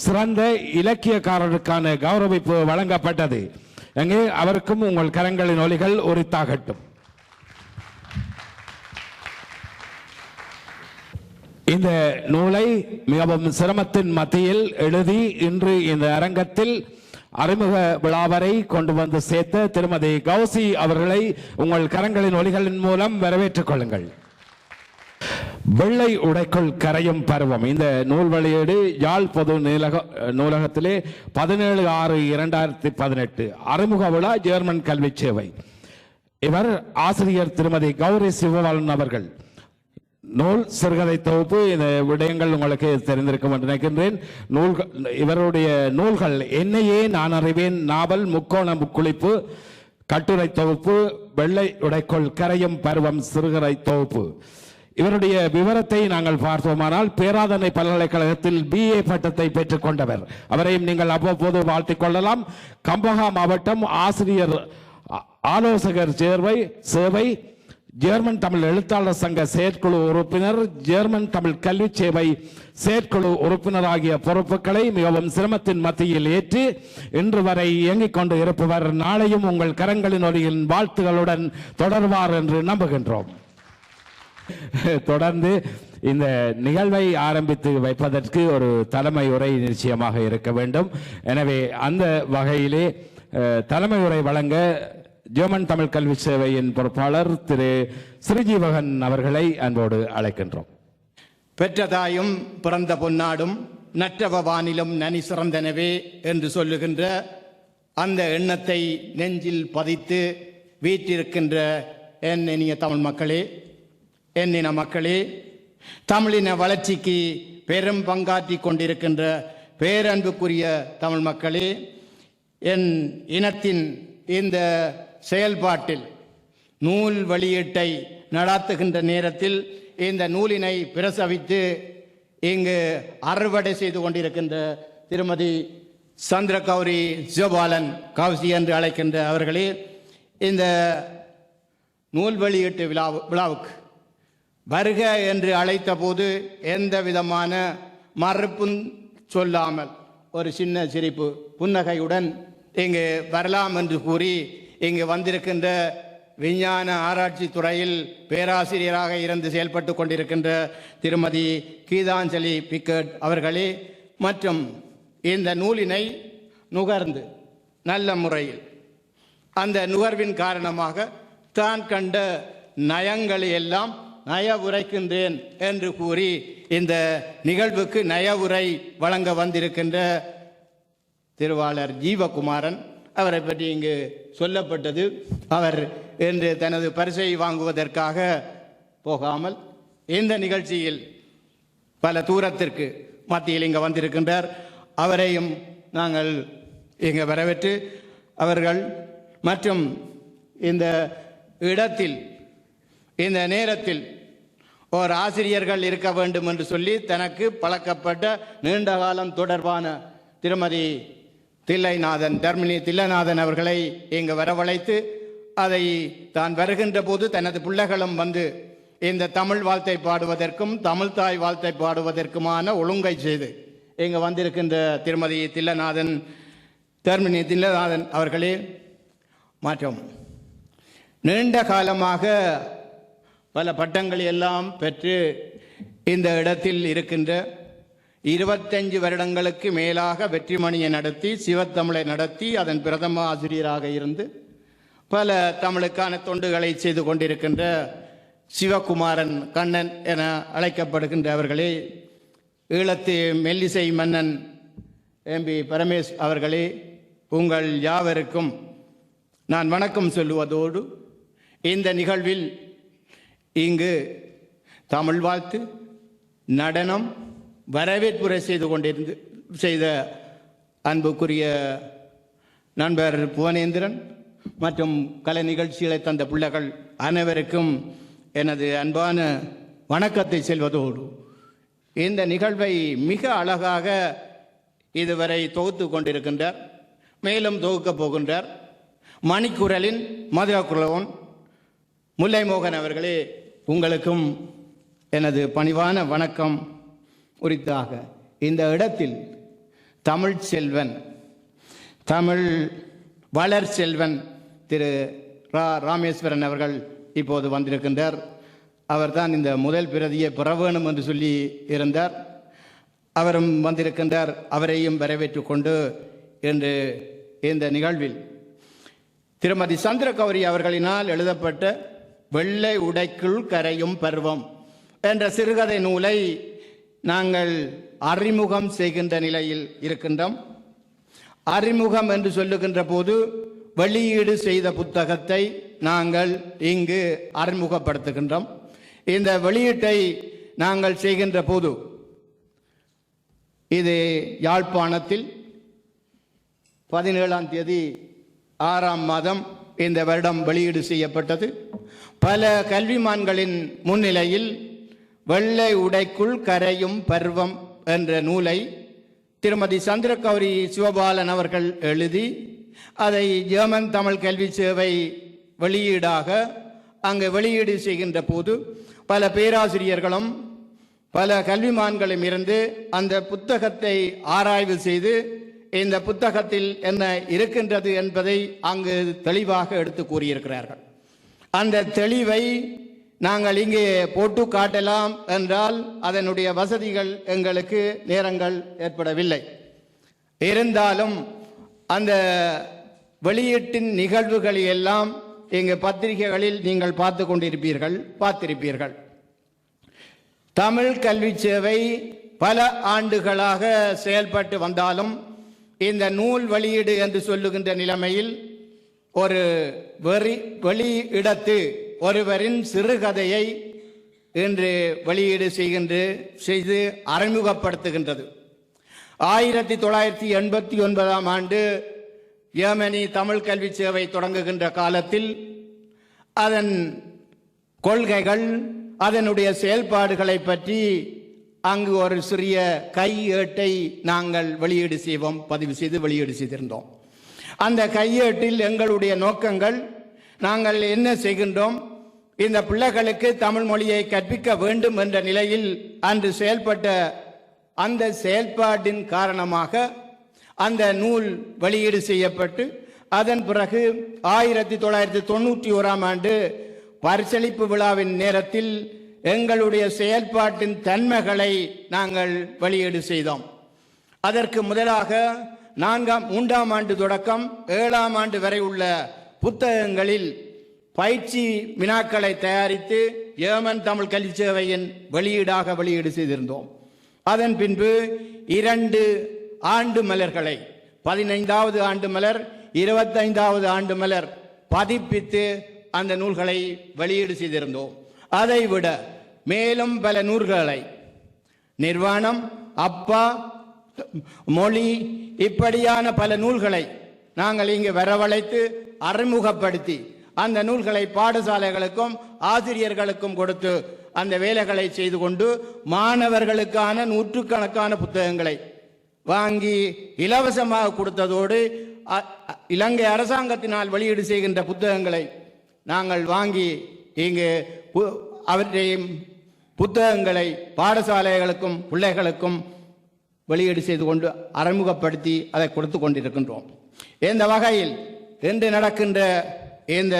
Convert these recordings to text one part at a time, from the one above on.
சிறந்த இலக்கியக்காரருக்கான கௌரவிப்பு வழங்கப்பட்டது. அங்கே அவருக்கும் உங்கள் கரங்களின் ஒலிகள் உரித்தாகட்டும். இந்த நூலை மிகவும் சிரமத்தின் மத்தியில் எழுதி இன்று இந்த அரங்கத்தில் அறிமுக விழாவரை கொண்டு வந்து சேர்த்த திருமதி கௌசி அவர்களை உங்கள் கரங்களின் ஒலிகளின் மூலம் வரவேற்றுக் கொள்ளுங்கள். வெள்ளை உடைக்குள் கரையும் பருவம் இந்த நூல் வெளியீடு யாழ் பொது நூலகத்திலே 17/6/2018 அறிமுக விழா ஜெர்மன் கல்வி சேவை. இவர் ஆசிரியர் திருமதி கௌரி சிவபாலன் அவர்கள். நூல் சிறுகதை தொகுப்பு. இந்த விடயங்கள் உங்களுக்கு தெரிந்திருக்கும் என்று நினைக்கின்றேன். இவருடைய நூல்கள் என்னையே நான் அறிவேன் நாவல், முக்கோண முக்குளிப்பு கட்டுரை தொகுப்பு, வெள்ளை உடைக்குள் கரையும் பருவம் சிறுகதை தொகுப்பு. இவருடைய விவரத்தை நாங்கள் பார்த்தோமானால் பேராதனை பல்கலைக்கழகத்தில் BA பட்டத்தை பெற்றுக் கொண்டவர். அவரையும் நீங்கள் அவ்வப்போது வாழ்த்திக் கொள்ளலாம். கம்பஹா மாவட்டம் ஆசிரியர் ஆலோசகர் சேவை, ஜெர்மன் தமிழ் எழுத்தாளர் சங்க செயற்குழு உறுப்பினர், ஜெர்மன் தமிழ் கல்வி சேவை செயற்குழு உறுப்பினர் ஆகிய பொறுப்புகளை மிகவும் சிரமத்தின் மத்தியில் ஏற்று இன்று வரை இயங்கிக் கொண்டு இருப்பவர் நாளையும் உங்கள் கரங்களின் ஒலியின் வாழ்த்துகளுடன் தொடர்வார் என்று நம்புகின்றோம். தொடர்ந்து இந்த நிகழ்வை ஆரம்பித்து வைப்பதற்கு ஒரு தலைமை உரை நிச்சயமாக இருக்க வேண்டும். எனவே அந்த வகையிலே தலைமை உரை வழங்க ஜெர்மன் தமிழ் கல்வி சேவையின் பொறுப்பாளர் திரு ஸ்ரீஜீவகன் அவர்களை அன்போடு அழைக்கின்றோம். பெற்ற தாயும் பிறந்த பொன்னாடும் நற்றவ வானிலும் நனி சிறந்தனவே என்று சொல்லுகின்ற அந்த எண்ணத்தை நெஞ்சில் பதித்து வீற்றிருக்கின்ற என் இனிய தமிழ் மக்களே, என் இன மக்களே, தமிழின வளர்ச்சிக்கு பெரும் பங்காற்றி கொண்டிருக்கின்ற பேரன்புக்குரிய தமிழ் மக்களே, என் இனத்தின் இந்த செயல்பாட்டில் நூல் வெளியீட்டை நடாத்துகின்ற நேரத்தில் இந்த நூலினை பிரசவித்து இங்கு அறுவடை செய்து கொண்டிருக்கின்ற திருமதி சந்திரகௌரி சிவபாலன் கௌசி என்று அழைக்கின்ற அவர்களே, இந்த நூல் வெளியீட்டு விழாவுக்கு வருக என்று அழைத்த போது எந்த விதமான மறுப்பும் சொல்லாமல் ஒரு சின்ன சிரிப்பு புன்னகையுடன் இங்கு வரலாம் என்று கூறி இங்கு வந்திருக்கின்ற விஞ்ஞான ஆராய்ச்சி துறையில் பேராசிரியராக இருந்து செயல்பட்டு கொண்டிருக்கின்ற திருமதி கீதாஞ்சலி பிக்கட் அவர்களே மற்றும் இந்த நூலினை நுகர்ந்து நல்ல முறையில் அந்த நுகர்வின் காரணமாக தான் கண்ட நயங்களை எல்லாம் நய உரைக்கின்றேன் என்று கூறி இந்த நிகழ்வுக்கு நய உரை வழங்க வந்திருக்கின்ற திருவாளர் ஜீவகுமாரன் அவரை பற்றி இங்கு சொல்லப்பட்டது. அவர் என்று தனது பரிசை வாங்குவதற்காக போகாமல் இந்த நிகழ்ச்சியில் பல தூரத்திற்கு மத்தியில் இங்கு வந்திருக்கின்றார். அவரையும் நாங்கள் இங்கு வரவேற்று அவர்கள் மற்றும் இந்த இடத்தில் இந்த நேரத்தில் ஒரு ஆசிரியர்கள் இருக்க வேண்டும் என்று சொல்லி தனக்கு பழக்கப்பட்ட நீண்ட காலம் தொடர்பான திருமதி தர்மினி தில்லைநாதன் அவர்களை இங்கு வரவழைத்து அதை தான் வருகின்ற போது தனது பிள்ளைகளும் வந்து இந்த தமிழ் வாழ்த்தை பாடுவதற்கும் தமிழ் தாய் வாழ்த்தை பாடுவதற்குமான ஒழுங்கை செய்து இங்கு வந்திருக்கின்ற திருமதி தர்மினி தில்லைநாதன் அவர்களே மற்றும் நீண்ட காலமாக பல பட்டங்களை எல்லாம் பெற்று இந்த இடத்தில் இருக்கின்ற 25 வருடங்களுக்கு மேலாக வெற்றிமணியை நடத்தி சிவத்தமிழை நடத்தி அதன் பிரதம ஆசிரியராக இருந்து பல தமிழுக்கான தொண்டுகளை செய்து கொண்டிருக்கின்ற சிவகுமாரன் கண்ணன் என அழைக்கப்படுகின்ற அவர்களே, ஈழத்து மெல்லிசை மன்னன் MP பரமேஷ் அவர்களே, உங்கள் யாவருக்கும் நான் வணக்கம் சொல்லுவதோடு இந்த நிகழ்வில் இங்கு தமிழ் வாழ்த்து, நடனம், வரவேற்புரை செய்த அன்புக்குரிய நண்பர் புவனேந்திரன் மற்றும் கலை நிகழ்ச்சிகளை தந்த பிள்ளைகள் அனைவருக்கும் எனது அன்பான வணக்கத்தை செல்வதோடு இந்த நிகழ்வை மிக அழகாக இதுவரை தொகுத்து கொண்டிருக்கின்றார், மேலும் தொகுக்கப் போகின்றார் மணிக்குரலின் மதுரகுலவன் முல்லை மோகன் அவர்களே, உங்களுக்கும் எனது பணிவான வணக்கம். உரித்தாக இந்த இடத்தில் தமிழ் செல்வன், தமிழ் வளர் செல்வன் திரு ராமேஸ்வரன் அவர்கள் இப்போது வந்திருக்கின்றார். அவர்தான் இந்த முதல் பிரதியை பெற வேணும் என்று சொல்லி இருந்தார். அவரும் வந்திருக்கின்றார். அவரையும் வரவேற்றுக் கொண்டு இன்று இந்த நிகழ்வில் திருமதி சந்திரகௌரி அவர்களினால் எழுதப்பட்ட வெள்ளை உடைக்குள் கரையும் பருவம் என்ற சிறுகதை நூலை நாங்கள் அறிமுகம் செய்கின்ற நிலையில் இருக்கின்றோம். அறிமுகம் என்று சொல்லுகின்ற போது வெளியீடு செய்த புத்தகத்தை நாங்கள் இங்கு அறிமுகப்படுத்துகின்றோம். இந்த வெளியீட்டை நாங்கள் செய்கின்ற போது இது யாழ்ப்பாணத்தில் 17ஆம் தேதி 6ஆம் மாதம் இந்த வருடம் வெளியீடு செய்யப்பட்டது. பல கல்விமான்களின் முன்னிலையில் வெள்ளை உடைக்குள் கரையும் பருவம் என்ற நூலை திருமதி சந்திரகௌரி சிவபாலன் அவர்கள் எழுதி அதை ஜெர்மன் தமிழ் கல்வி சேவை வெளியீடாக அங்கு வெளியீடு செய்கின்ற போது பல பேராசிரியர்களும் பல கல்விமான்களும் இருந்து அந்த புத்தகத்தை ஆராய்வு செய்து இந்த புத்தகத்தில் என்ன இருக்கின்றது என்பதை அங்கு தெளிவாக எடுத்து கூறியிருக்கிறார்கள். அந்த தெளிவை நாங்கள் இங்கே போட்டு காட்டலாம் என்றால் அதனுடைய வசதிகள் எங்களுக்கு நேரங்கள் ஏற்படவில்லை. இருந்தாலும் அந்த வெளியீட்டின் நிகழ்வுகளை எல்லாம் இங்கு பத்திரிகைகளில் நீங்கள் பார்த்திருப்பீர்கள். தமிழ் கல்வி சேவை பல ஆண்டுகளாக செயல்பட்டு வந்தாலும் இந்த நூல் வெளியீடு என்று சொல்லுகின்ற நிலைமையில் ஒரு வெளியிடத்து ஒருவரின் சிறுகதையை இன்று வெளியீடு செய்து அறிமுகப்படுத்துகின்றது. 1989ஆம் ஆண்டு ஜெர்மனி தமிழ் கல்வி சேவை தொடங்குகின்ற காலத்தில் அதன் கொள்கைகள் அதனுடைய செயல்பாடுகளை பற்றி அங்கு ஒரு சிறிய கையேட்டை நாங்கள் பதிவு செய்து வெளியீடு செய்திருந்தோம். அந்த கையேட்டில் எங்களுடைய நோக்கங்கள், நாங்கள் என்ன செய்கின்றோம், இந்த பிள்ளைகளுக்கு தமிழ் மொழியை கற்பிக்க வேண்டும் என்ற நிலையில் அன்று செயல்பட்ட அந்த செயல்பாட்டின் காரணமாக அந்த நூல் வெளியீடு செய்யப்பட்டு அதன் பிறகு 1991ஆம் ஆண்டு பரிசளிப்பு விழாவின் நேரத்தில் எங்களுடைய செயல்பாட்டின் தன்மைகளை நாங்கள் வெளியீடு செய்தோம். அதற்கு முதலாக 3ஆம் ஆண்டு தொடக்கம் 7ஆம் ஆண்டு வரை உள்ள புத்தகங்களில் பயிற்சி வினாக்களை தயாரித்து ஜெர்மன் தமிழ் கல்வி சேவையின் வெளியீடாக வெளியீடு செய்திருந்தோம். அதன் பின்பு 2 ஆண்டு மலர்களை 15வது ஆண்டு மலர் 25வது ஆண்டு மலர் பதிப்பித்து அந்த நூல்களை வெளியீடு செய்திருந்தோம். அதைவிட மேலும் பல நூல்களை நிர்வாணம், அப்பா, மொழி இப்படியான பல நூல்களை நாங்கள் இங்கு வரவழைத்து அறிமுகப்படுத்தி அந்த நூல்களை பாடசாலைகளுக்கும் ஆசிரியர்களுக்கும் கொடுத்து அந்த வேலைகளை செய்து கொண்டு மாணவர்களுக்கான நூற்றுக்கணக்கான புத்தகங்களை வாங்கி இலவசமாக கொடுத்ததோடு இலங்கை அரசாங்கத்தினால் வெளியீடு செய்கின்ற புத்தகங்களை நாங்கள் வாங்கி இங்கு அவற்றையும் புத்தகங்களை பாடசாலைகளுக்கும் பிள்ளைகளுக்கும் வெளியீடு செய்து கொண்டு அறிமுகப்படுத்தி அதை கொடுத்து கொண்டிருக்கின்றோம். இந்த வகையில் இன்று நடக்கின்ற இந்த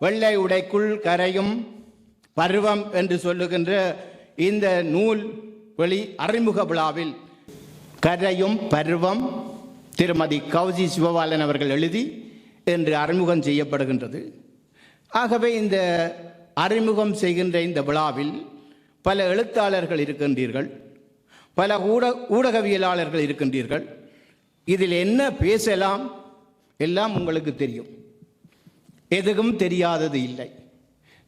வெள்ளை உடைக்குள் கரையும் பருவம் என்று சொல்லுகின்ற இந்த நூல் வெளி அறிமுக விழாவில் கரையும் பருவம் திருமதி கௌசி சிவபாலன் அவர்கள் எழுதி என்று அறிமுகம் செய்யப்படுகின்றது. ஆகவே இந்த அறிமுகம் செய்கின்ற இந்த விழாவில் பல எழுத்தாளர்கள் இருக்கின்றீர்கள், பல ஊடகவியலாளர்கள் இருக்கின்றீர்கள். இதில் என்ன பேசலாம் எல்லாம் உங்களுக்கு தெரியும். எதுவும் தெரியாதது இல்லை,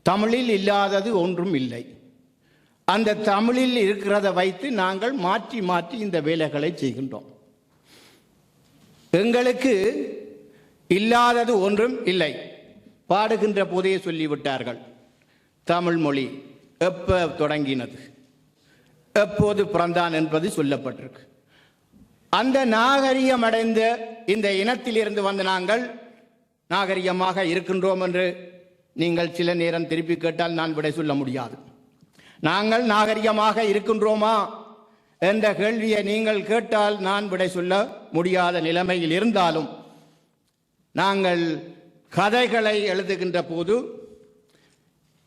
தமிழில் இல்லாதது ஒன்றும் இல்லை. அந்த தமிழில் இருக்கிறத வைத்து நாங்கள் மாற்றி மாற்றி இந்த வேலைகளை செய்கின்றோம். எங்களுக்கு இல்லாதது ஒன்றும் இல்லை. பாடுகின்ற போதே சொல்லிவிட்டார்கள், தமிழ் மொழி எப்போ தொடங்கினது, எப்போது பிறந்தான் என்பது சொல்லப்பட்டிருக்கு. அந்த நாகரிகம் அடைந்த இந்த இனத்திலிருந்து வந்த நாங்கள் நாகரிகமாக இருக்கின்றோம் என்று நீங்கள் சில நேரம் திருப்பி கேட்டால் நான் விடை சொல்ல முடியாது. நாங்கள் நாகரிகமாக இருக்கின்றோமா என்ற கேள்வியை நீங்கள் கேட்டால் நான் விடை சொல்ல முடியாத நிலைமையில் இருந்தாலும் நாங்கள் கதைகளை எழுதுகின்ற போது,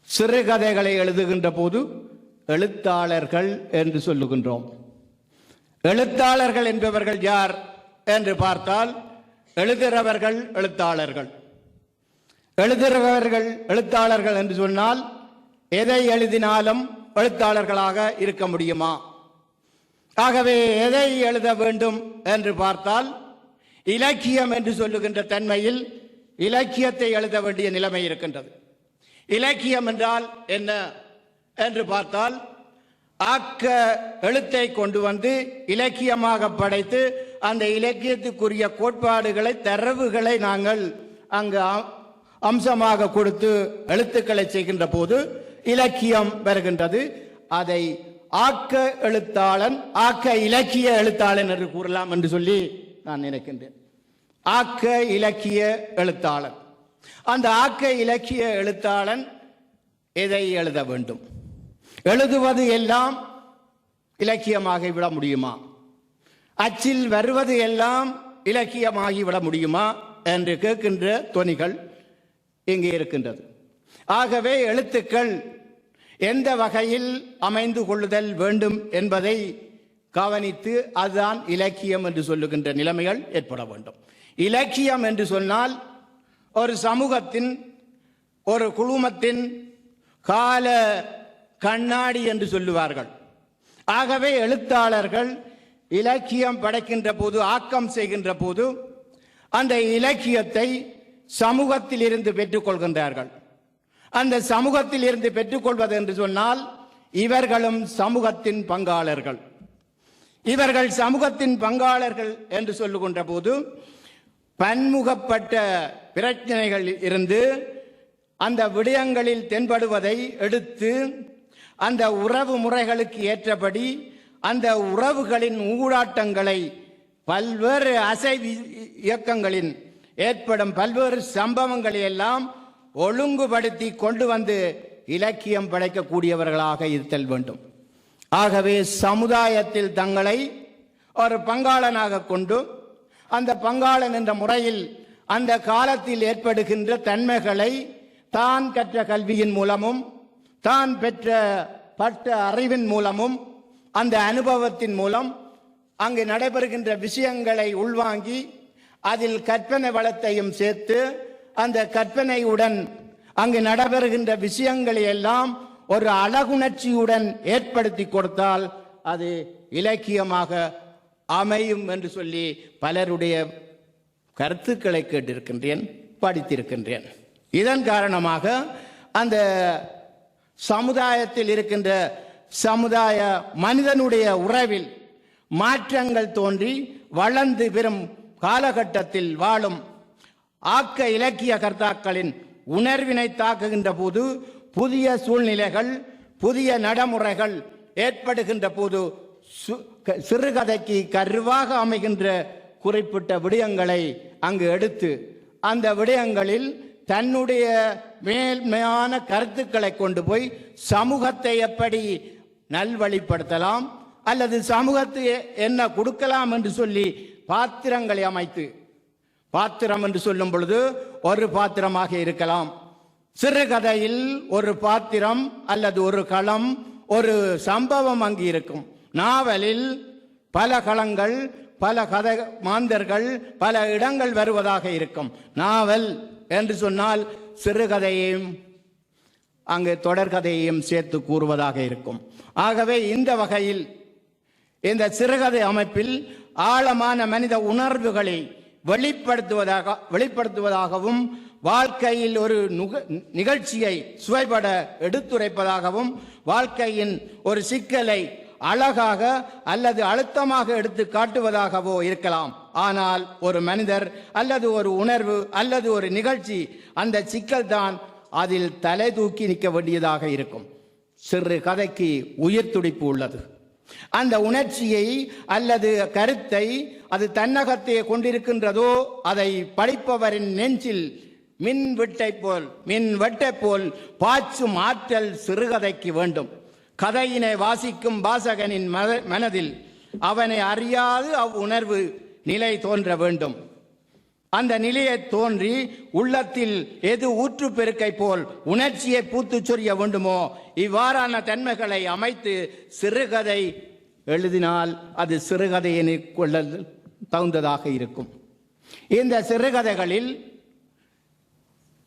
சிறுகதைகளை எழுதுகின்ற போது எழுத்தாளர்கள் என்று சொல்லுகின்றோம். எழுத்தாளர்கள் என்பவர்கள் யார் என்று பார்த்தால் எழுதுகிறவர்கள் எழுத்தாளர்கள். எழுதுகிறவர்கள் எழுத்தாளர்கள் என்று சொன்னால் எதை எழுதினாலும் எழுத்தாளர்களாக இருக்க முடியுமா? ஆகவே எதை எழுத வேண்டும் என்று பார்த்தால் இலக்கியம் என்று சொல்லுகின்ற தன்மையில் இலக்கியத்தை எழுத வேண்டிய நிலைமை இருக்கின்றது. இலக்கியம் என்றால் என்ன என்று பார்த்தால் ஆக்க எழுத்தை கொண்டு வந்து இலக்கியமாக படைத்து அந்த இலக்கியத்துக்குரிய கோட்பாடுகளை, தரவுகளை நாங்கள் அங்கு அம்சமாக கொடுத்து எழுத்துக்களை செய்கின்ற போது இலக்கியம் வருகின்றது. அதை ஆக்க எழுத்தாளன், ஆக்க இலக்கிய எழுத்தாளன் என்று கூறலாம் என்று சொல்லி நான் நினைக்கின்றேன். ஆக்க இலக்கிய எழுத்தாளன். அந்த ஆக்க இலக்கிய எழுத்தாளன் எதை எழுத வேண்டும்? எழுதுவது எல்லாம் இலக்கியமாகிவிட முடியுமா? அச்சில் வருவது எல்லாம் இலக்கியமாகிவிட முடியுமா என்று கேட்கின்ற தொனிகள் இங்கே இருக்கின்றது. ஆகவே எழுத்துக்கள் எந்த வகையில் அமைந்து கொள்ளுதல் வேண்டும் என்பதை கவனித்து அதுதான் இலக்கியம் என்று சொல்லுகின்ற நிலைமைகள் ஏற்பட வேண்டும். இலக்கியம் என்று சொன்னால் ஒரு சமூகத்தின், ஒரு குழுமத்தின் கால கண்ணாடி என்று சொல்லுவார்கள். ஆகவே எழுத்தாளர்கள் இலக்கியம் படைக்கின்ற போது, ஆக்கம் செய்கின்ற போது அந்த இலக்கியத்தை சமூகத்தில் இருந்து பெற்றுக்கொள்கின்றார்கள். அந்த சமூகத்தில் இருந்து பெற்றுக்கொள்வது என்று சொன்னால் இவர்களும் சமூகத்தின் பங்காளர்கள். இவர்கள் சமூகத்தின் பங்காளர்கள் என்று சொல்லுகின்ற போது பன்முகப்பட்ட பிரச்சனைகள் இருந்து அந்த விடயங்களில் தென்படுவதை எடுத்து அந்த உறவு முறைகளுக்கு ஏற்றபடி அந்த உறவுகளின் ஊடாட்டங்களை, பல்வேறு அசைவு இயக்கங்களின் ஏற்படும் பல்வேறு சம்பவங்களை எல்லாம் ஒழுங்குபடுத்தி கொண்டு வந்து இலக்கியம் படைக்கக்கூடியவர்களாக இருத்தல் வேண்டும். ஆகவே சமுதாயத்தில் தங்களை ஒரு பங்காளனாக கொண்டு அந்த பங்காளன் என்ற முறையில் அந்த காலத்தில் ஏற்படுகின்ற தன்மைகளை தான் கற்ற கல்வியின் மூலமும், தான் பெற்ற பட்ட அறிவின் மூலமும், அந்த அனுபவத்தின் மூலம் அங்கு நடைபெறுகின்ற விஷயங்களை உள்வாங்கி அதில் கற்பனை வளத்தையும் சேர்த்து அந்த கற்பனையுடன் அங்கு நடைபெறுகின்ற விஷயங்களை எல்லாம் ஒரு அழகுணர்ச்சியுடன் ஏற்படுத்தி கொடுத்தால் அது இலக்கியமாக அமையும் என்று சொல்லி பலருடைய கருத்துக்களை கேட்டிருக்கின்றேன், படித்திருக்கின்றேன். இதன் காரணமாக அந்த சமுதாயத்தில் இருக்கின்ற சமுதாய மனிதனுடைய உறவில் மாற்றங்கள் தோன்றி வளர்ந்து வரும் காலகட்டத்தில் வாழும் ஆக்க இலக்கிய கர்த்தாக்களின் உணர்வினை தாக்குகின்ற போது புதிய சூழ்நிலைகள், புதிய நடைமுறைகள் ஏற்படுகின்ற போது சிறுகதைக்கு கருவாக அமைகின்ற குறிப்பிட்ட விடயங்களை அங்கு எடுத்து அந்த விடயங்களில் தன்னுடைய மேன்மையான கருத்துக்களை கொண்டு போய் சமூகத்தை எப்படி நல்வழிப்படுத்தலாம் அல்லது சமூகத்தை என்ன கொடுக்கலாம் என்று சொல்லி பாத்திரங்களை அமைத்து, பாத்திரம் என்று சொல்லும் பொழுது ஒரு பாத்திரமாக இருக்கலாம். சிறுகதையில் ஒரு பாத்திரம் அல்லது ஒரு களம், ஒரு சம்பவம் அங்கு இருக்கும். நாவலில் பல களங்கள், பல கதை மாந்தர்கள், பல இடங்கள் வருவதாக இருக்கும். நாவல் என்று சொன்னால் சிறுகதையையும் அங்கு தொடர்கதையையும் சேர்த்து கூறுவதாக இருக்கும். ஆகவே இந்த வகையில் இந்த சிறுகதை அமைப்பில் ஆழமான மனித உணர்வுகளை வெளிப்படுத்துவதாகவும் வாழ்க்கையில் ஒரு நிகழ்ச்சியை சுவைபட எடுத்துரைப்பதாகவும் வாழ்க்கையின் ஒரு சிக்கலை அழகாக அல்லது அழுத்தமாக எடுத்து காட்டுவதாகவோ இருக்கலாம். ஆனால் ஒரு மனிதர் அல்லது ஒரு உணர்வு அல்லது ஒரு நிகழ்ச்சி, அந்த சிக்கல் தான் அதில் தலை தூக்கி நிற்க வேண்டியதாக இருக்கும். சிறு கதைக்கு உயிர் துடிப்பு உள்ளது. அந்த உணர்ச்சியை அல்லது கருத்தை அது தன்னகத்தை கொண்டிருக்கின்றதோ அதை படிப்பவரின் நெஞ்சில் மின் வெட்டை போல் பாய்ச்சும் ஆற்றல் சிறுகதைக்கு வேண்டும். கதையினை வாசிக்கும் வாசகனின் மனதில் அவனை அறியாது அவ்வுணர்வு நிலை தோன்ற வேண்டும். அந்த நிலையை தோன்றி உள்ளத்தில் எது ஊற்று பெருக்கை போல் உணர்ச்சியை பூத்து சொரிய வேண்டுமோ இவ்வாறான தன்மைகளை அமைத்து சிறுகதை எழுதினால் அது சிறுகதையினை கொள்ள தகுந்ததாக இருக்கும். இந்த சிறுகதைகளில்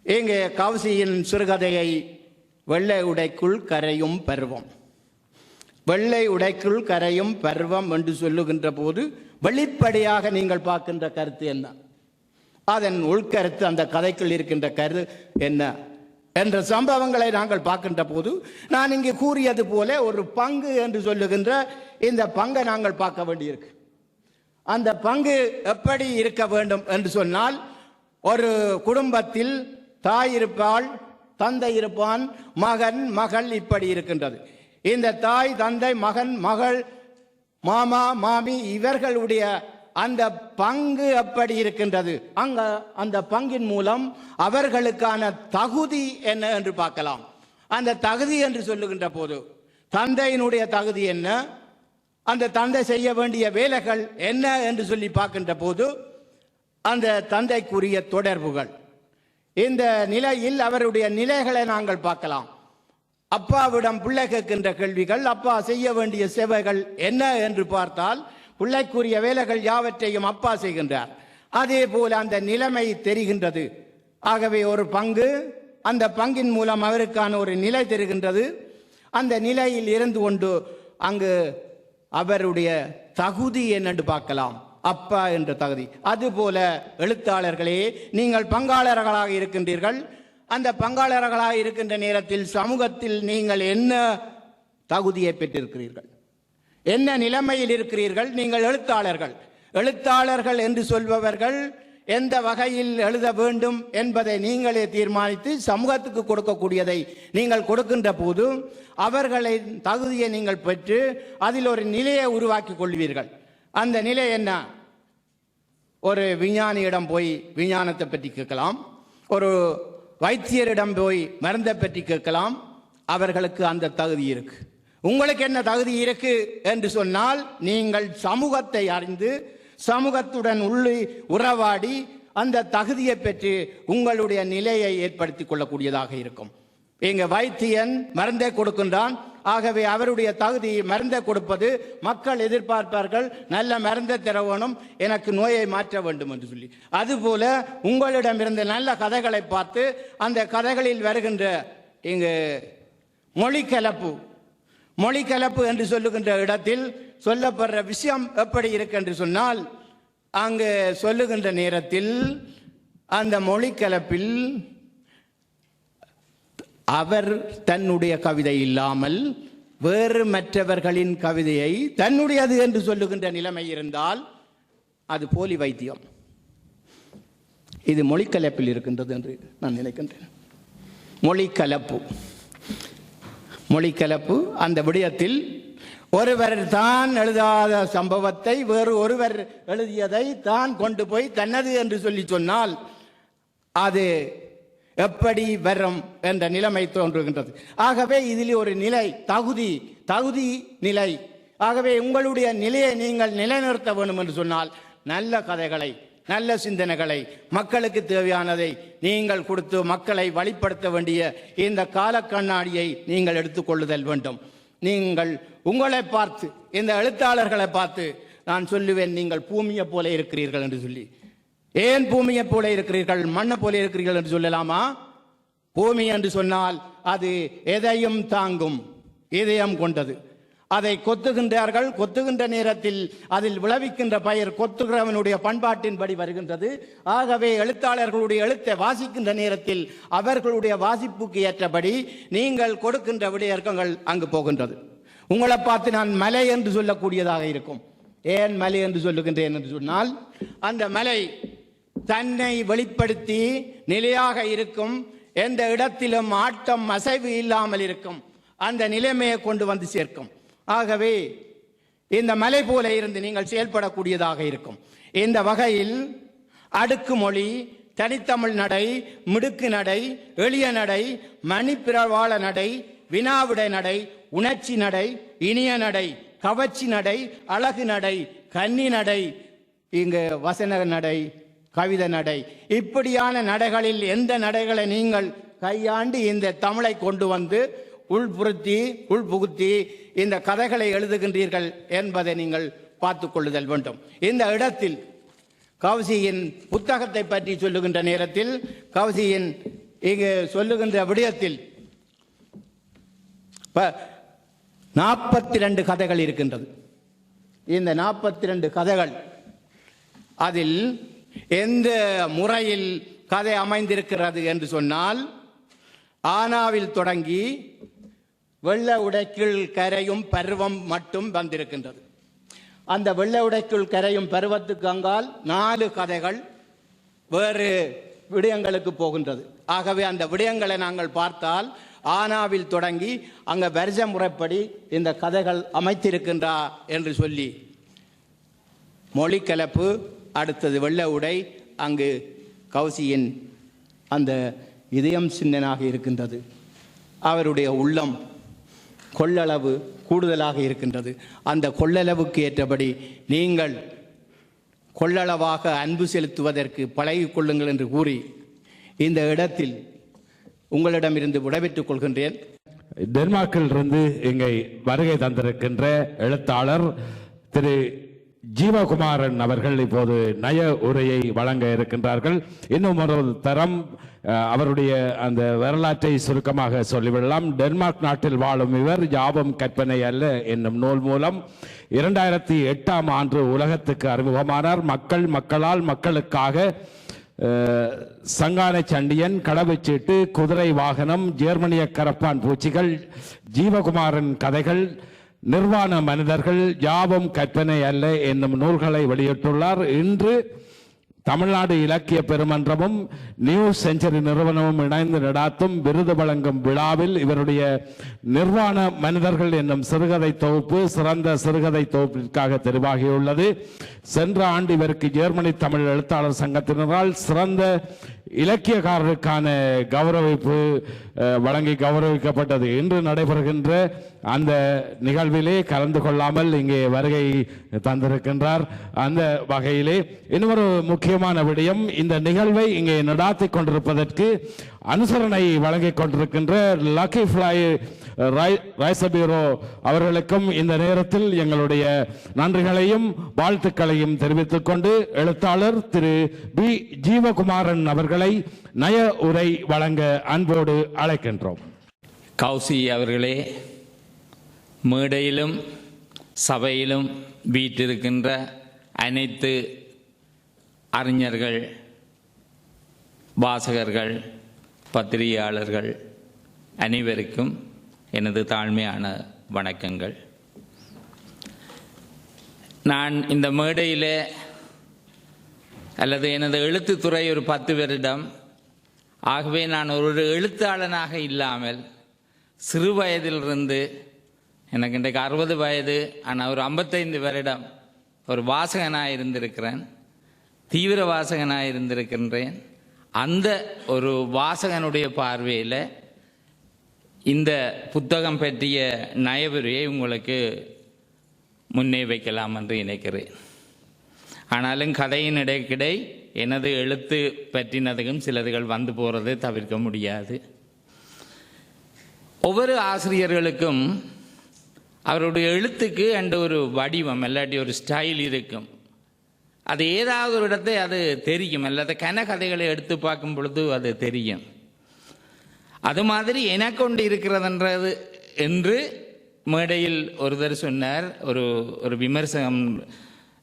இங்கே கௌசியின் சிறுகதையை வெள்ளை உடைக்குள் கரையும் பருவம், வெள்ளை உடைக்குள் கரையும் பருவம் என்று சொல்லுகின்ற போது வெளிப்படையாக நீங்கள் பார்க்கின்ற கருத்து என்ன, அதன் உள்கருத்து, அந்த கதைக்குள் இருக்கின்ற கரு என்ன என்ற சம்பவங்களை நாங்கள் பார்க்கின்ற போது நான் இங்கே கூறியது போல ஒரு பங்கு என்று சொல்லுகின்ற இந்த பங்கை நாங்கள் பார்க்க வேண்டியிருக்கு. அந்த பங்கு எப்படி இருக்க வேண்டும் என்று சொன்னால், ஒரு குடும்பத்தில் தாய் இருப்பாள், தந்தை இருப்பான், மகன் மகள் இப்படி இருக்கின்றது. இந்த தாய் தந்தை மகன் மகள் மாமா மாமி இவர்களுடைய அந்த பங்கு எப்படி இருக்கின்றது. அங்க அந்த பங்கின் மூலம் அவர்களுக்கான தகுதி என்ன என்று பார்க்கலாம். அந்த தகுதி என்று சொல்லுகின்ற போது தந்தையினுடைய தகுதி என்ன, அந்த தந்தை செய்ய வேண்டிய வேலைகள் என்ன என்று சொல்லி பார்க்கின்ற போது அந்த தந்தைக்குரிய தொடர்புகள், இந்த நிலையில் அவருடைய நிலைகளை நாங்கள் பார்க்கலாம். அப்பாவிடம் பிள்ளை கேட்கின்ற கேள்விகள், அப்பா செய்ய வேண்டிய சேவைகள் என்ன என்று பார்த்தால் பிள்ளைக்குரிய வேலைகள் யாவற்றையும் அப்பா செய்கின்றார். அதே போல அந்த நிலைமை தெரிகின்றது. ஆகவே ஒரு பங்கு, அந்த பங்கின் மூலம் அவருக்கான ஒரு நிலை தெரிகின்றது. அந்த நிலையில் இருந்து கொண்டு அங்கு அவருடைய தகுதி என்னென்று பார்க்கலாம், அப்பா என்ற தகுதி. அதுபோல எழுத்தாளர்களே, நீங்கள் பங்காளர்களாக இருக்கின்றீர்கள். அந்த பங்காளர்களாக இருக்கின்ற நேரத்தில் சமூகத்தில் நீங்கள் என்ன தகுதியை பெற்றிருக்கிறீர்கள், என்ன நிலைமையில் இருக்கிறீர்கள்? நீங்கள் எழுத்தாளர்கள். எழுத்தாளர்கள் என்று சொல்பவர்கள் எந்த வகையில் எழுத வேண்டும் என்பதை நீங்களே தீர்மானித்து சமூகத்துக்கு கொடுக்கக்கூடியதை நீங்கள் கொடுக்கின்ற போது அவர்களின் தகுதியை நீங்கள் பெற்று அதில் ஒரு நிலையை உருவாக்கி கொள்வீர்கள். அந்த நிலை என்ன? ஒரு விஞ்ஞானியிடம் போய் விஞ்ஞானத்தை பற்றி கேட்கலாம், ஒரு வைத்தியரிடம் போய் மருந்தை பற்றி கேட்கலாம். அவர்களுக்கு அந்த தகுதி இருக்கு. உங்களுக்கு என்ன தகுதி இருக்கு என்று சொன்னால், நீங்கள் சமூகத்தை அறிந்து சமூகத்துடன் உள்ளே உறவாடி அந்த தகுதியை பெற்று உங்களுடைய நிலையை ஏற்படுத்திக் கொள்ளக்கூடியதாக இருக்கும். இங்க வைத்தியன் மருந்தை கொடுக்கின்றான். ஆகவே அவருடைய தகுதி மருந்தை கொடுப்பது. மக்கள் எதிர்பார்ப்பார்கள், நல்ல மருந்தை தர வேணும், எனக்கு நோயை மாற்ற வேண்டும் என்று சொல்லி. அதுபோல உங்களிடமிருந்து நல்ல கதைகளை பார்த்து அந்த கதைகளில் வருகின்ற இங்கு மொழிக்கலப்பு என்று சொல்லுகின்ற இடத்தில் சொல்லப்படுற விஷயம் எப்படி இருக்கு என்று சொன்னால், அங்கு சொல்லுகின்ற நேரத்தில் அந்த மொழிக்கலப்பில் அவர் தன்னுடைய கவிதை இல்லாமல் வேறு மற்றவர்களின் கவிதையை தன்னுடையது என்று சொல்லுகின்ற நிலைமை இருந்தால் அது போலி வைத்தியம். இது மொழிக்கலப்பில் இருக்கின்றது என்று நான் நினைக்கின்றேன். மொழிக்கலப்பு அந்த விடயத்தில் ஒருவர் தான் எழுதாத சம்பவத்தை வேறு ஒருவர் எழுதியதை தான் கொண்டு போய் தன்னது என்று சொல்லி சொன்னால் அது எப்படி வரும் என்ற நிலைமை தோன்றுகின்றது. ஆகவே இதில் ஒரு நிலை, தகுதி நிலை. ஆகவே உங்களுடைய நிலையை நீங்கள் நிலைநிறுத்த வேண்டும் என்று சொன்னால் நல்ல கதைகளை, நல்ல சிந்தனைகளை, மக்களுக்கு தேவையானதை நீங்கள் கொடுத்து மக்களை வழிப்படுத்த வேண்டிய இந்த கால கண்ணாடியை நீங்கள் எடுத்துக்கொள்ளுதல் வேண்டும். நீங்கள் உங்களை பார்த்து, இந்த எழுத்தாளர்களை பார்த்து நான் சொல்லுவேன், நீங்கள் பூமியை போல இருக்கிறீர்கள் என்று சொல்லி. ஏன் பூமியை போல இருக்கிறீர்கள், மண்ணை போல இருக்கிறீர்கள் என்று சொல்லலாமா? பூமி என்று சொன்னால் அது எதையும் தாங்கும், இதயம் கொண்டது. அதை கொத்துகின்றார்கள். கொத்துகின்ற நேரத்தில் அதில் விளைவிக்கின்ற பயிர் கொத்துகிறவனுடைய பண்பாட்டின்படி வருகின்றது. ஆகவே எழுத்தாளர்களுடைய எழுத்தை வாசிக்கின்ற நேரத்தில் அவர்களுடைய வாசிப்புக்கு ஏற்றபடி நீங்கள் கொடுக்கின்ற விடயங்கள் அங்கு போகின்றது. உங்களை பார்த்து நான் மலை என்று சொல்லக்கூடியதாக இருக்கும். ஏன் மலை என்று சொல்லுகின்றேன் என்று சொன்னால், அந்த மலை தன்னை வெளிப்படுத்தி நிலையாக இருக்கும், எந்த இடத்திலும் ஆட்டம் அசைவு இல்லாமல் இருக்கும், அந்த நிலைமையை கொண்டு வந்து சேர்க்கும். ஆகவே இந்த மலை போல இருந்து நீங்கள் செயல்படக்கூடியதாக இருக்கும். இந்த வகையில் அடுக்குமொழி, தனித்தமிழ் நடை, மிடுக்கு நடை, எளிய நடை, மணிப்பிரவாள நடை, வினாவிடை நடை, உணர்ச்சி நடை, இனிய நடை, கவர்ச்சி நடை, அழகு நடை, கன்னி நடை, இங்கு வசன நடை, கவிதை நடை, இப்படியான நடைகளில் எந்த நடைகளை நீங்கள் கையாண்டு இந்த தமிழை கொண்டு வந்து உள்புகுத்தி இந்த கதைகளை எழுதுகின்றீர்கள் என்பதை நீங்கள் பார்த்துக் கொள்ளுதல் வேண்டும். இந்த இடத்தில் கௌசியின் புத்தகத்தை பற்றி சொல்லுகின்ற நேரத்தில் கௌசியின் இங்கு சொல்லுகின்ற விடயத்தில் 42 கதைகள் இருக்கின்றது. இந்த 42 கதைகள் அதில் எந்த முறையில் கதை அமைந்திருக்கிறது என்று சொன்னால், ஆனாவில் தொடங்கி வெள்ள உடைக்குள் கரையும் பருவம் மட்டும் வந்திருக்கின்றது. அந்த வெள்ள உடைக்குள் கரையும் பருவத்துக்கு அங்கால் 4 கதைகள் வேறு விடயங்களுக்கு போகின்றது. ஆகவே அந்த விடயங்களை நாங்கள் பார்த்தால் ஆனாவில் தொடங்கி அங்கே வருஷ முறைப்படி இந்த கதைகள் அமைத்திருக்கின்றா என்று சொல்லி மொழி கலப்பு, அடுத்தது வெள்ள உடை, அங்கு கௌசியின் அந்த இதயம் சின்னனாக இருக்கின்றது, அவருடைய உள்ளம் கொள்ளளவு கூடுதலாக இருக்கின்றது. அந்த கொள்ளளவுக்கு ஏற்றபடி நீங்கள் கொள்ளளவாக அன்பு செலுத்துவதற்கு பழகிக் கொள்ளுங்கள் என்று கூறி இந்த இடத்தில் உங்களிடமிருந்து விடைபெற்றுக் கொள்கின்றேன். டென்மார்க்கில் இருந்து இங்கே வருகை தந்திருக்கின்ற எழுத்தாளர் திரு ஜீவகுமாரன் அவர்கள் இப்போது நய உரையை வழங்க இருக்கின்றார்கள். இன்னும் ஒரு தரம் அவருடைய அந்த வரலாற்றை சுருக்கமாக சொல்லிவிடலாம். டென்மார்க் நாட்டில் வாழும் இவர் யாவும் கற்பனை அல்ல என்னும் நூல் மூலம் 2008ஆம் ஆண்டு உலகத்துக்கு அறிமுகமானார். மக்களால் மக்களுக்காக, சங்கான சண்டியன், கடவுச்சீட்டு, குதிரை வாகனம், ஜெர்மனிய கரப்பான் பூச்சிகள், ஜீவகுமாரன் கதைகள், நிர்வாண மனிதர்கள், யாவும் கற்பனை அல்ல என்னும் நூல்களை வெளியிட்டுள்ளார். இன்று தமிழ்நாடு இலக்கிய பெருமன்றமும் நியூ செஞ்சுரி நிறுவனமும் இணைந்து நடாத்தும் விருது வழங்கும் விழாவில் இவருடைய நிர்வாண மனிதர்கள் என்னும் சிறுகதை தொகுப்பு சிறந்த சிறுகதை தொகுப்பிற்காக தெரிவாகியுள்ளது. சென்ற ஆண்டு இவருக்கு ஜெர்மனி தமிழ் எழுத்தாளர் சங்கத்தினரால் சிறந்த இலக்கியக்காரருக்கான கௌரவிப்பு வழங்கி கௌரவிக்கப்பட்டது. இன்று நடைபெறுகின்ற அந்த நிகழ்விலே கலந்து கொள்ளாமல் இங்கே வருகை தந்திருக்கின்றார். அந்த வகையிலே இன்னொரு முக்கியமான விடயம், இந்த நிகழ்வை இங்கே நடாத்தி கொண்டிருப்பதற்கு அனுசரணை வழங்கிக் கொண்டிருக்கின்ற லக்கி ஃப்ளை ரைஸ் பியூரோ அவர்களுக்கும் இந்த நேரத்தில் எங்களுடைய நன்றிகளையும் வாழ்த்துக்களையும் தெரிவித்துக் கொண்டு எழுத்தாளர் திரு பி ஜீவகுமாரன் அவர்களை நய உரை வழங்க அன்போடு அழைக்கின்றோம். கௌசி அவர்களே, மேடையிலும் சபையிலும் வீற்றிருக்கின்ற அனைத்து அறிஞர்கள், வாசகர்கள், பத்திரிகையாளர்கள் அனைவருக்கும் எனது தாழ்மையான வணக்கங்கள். நான் இந்த மேடையில் அல்லது எனது எழுத்துத்துறை ஒரு 10 வருடம் ஆகவே நான் ஒரு எழுத்தாளனாக இல்லாமல் சிறு வயதிலிருந்து, எனக்கு இன்றைக்கு 60 வயது, ஆனால் ஒரு 55 வருடம் ஒரு வாசகனாக இருந்திருக்கிறேன், தீவிர வாசகனாக இருந்திருக்கின்றேன். அந்த ஒரு வாசகனுடைய பார்வையில் இந்த புத்தகம் பற்றிய நயவுரையை உங்களுக்கு முன்னே வைக்கலாம் என்று நினைக்கிறேன். ஆனாலும் கதையின் இடைக்கிடை எனது எழுத்து பற்றினதுக்கும் சிலதுகள் வந்து போகிறது தவிர்க்க முடியாது. ஒவ்வொரு ஆசிரியர்களுக்கும் அவருடைய எழுத்துக்கு என்ற ஒரு வடிவம் இல்லாட்டி ஒரு ஸ்டைல் இருக்கும். அது ஏதாவது ஒரு இடத்தை அது தெரியும், அல்லது கதைகளை எடுத்து பார்க்கும் பொழுது அது தெரியும். அது மாதிரி எனக்கு ஒன்று இருக்கிறதுன்றது என்று மேடையில் ஒருத்தர் சொன்னார். ஒரு விமர்சனம்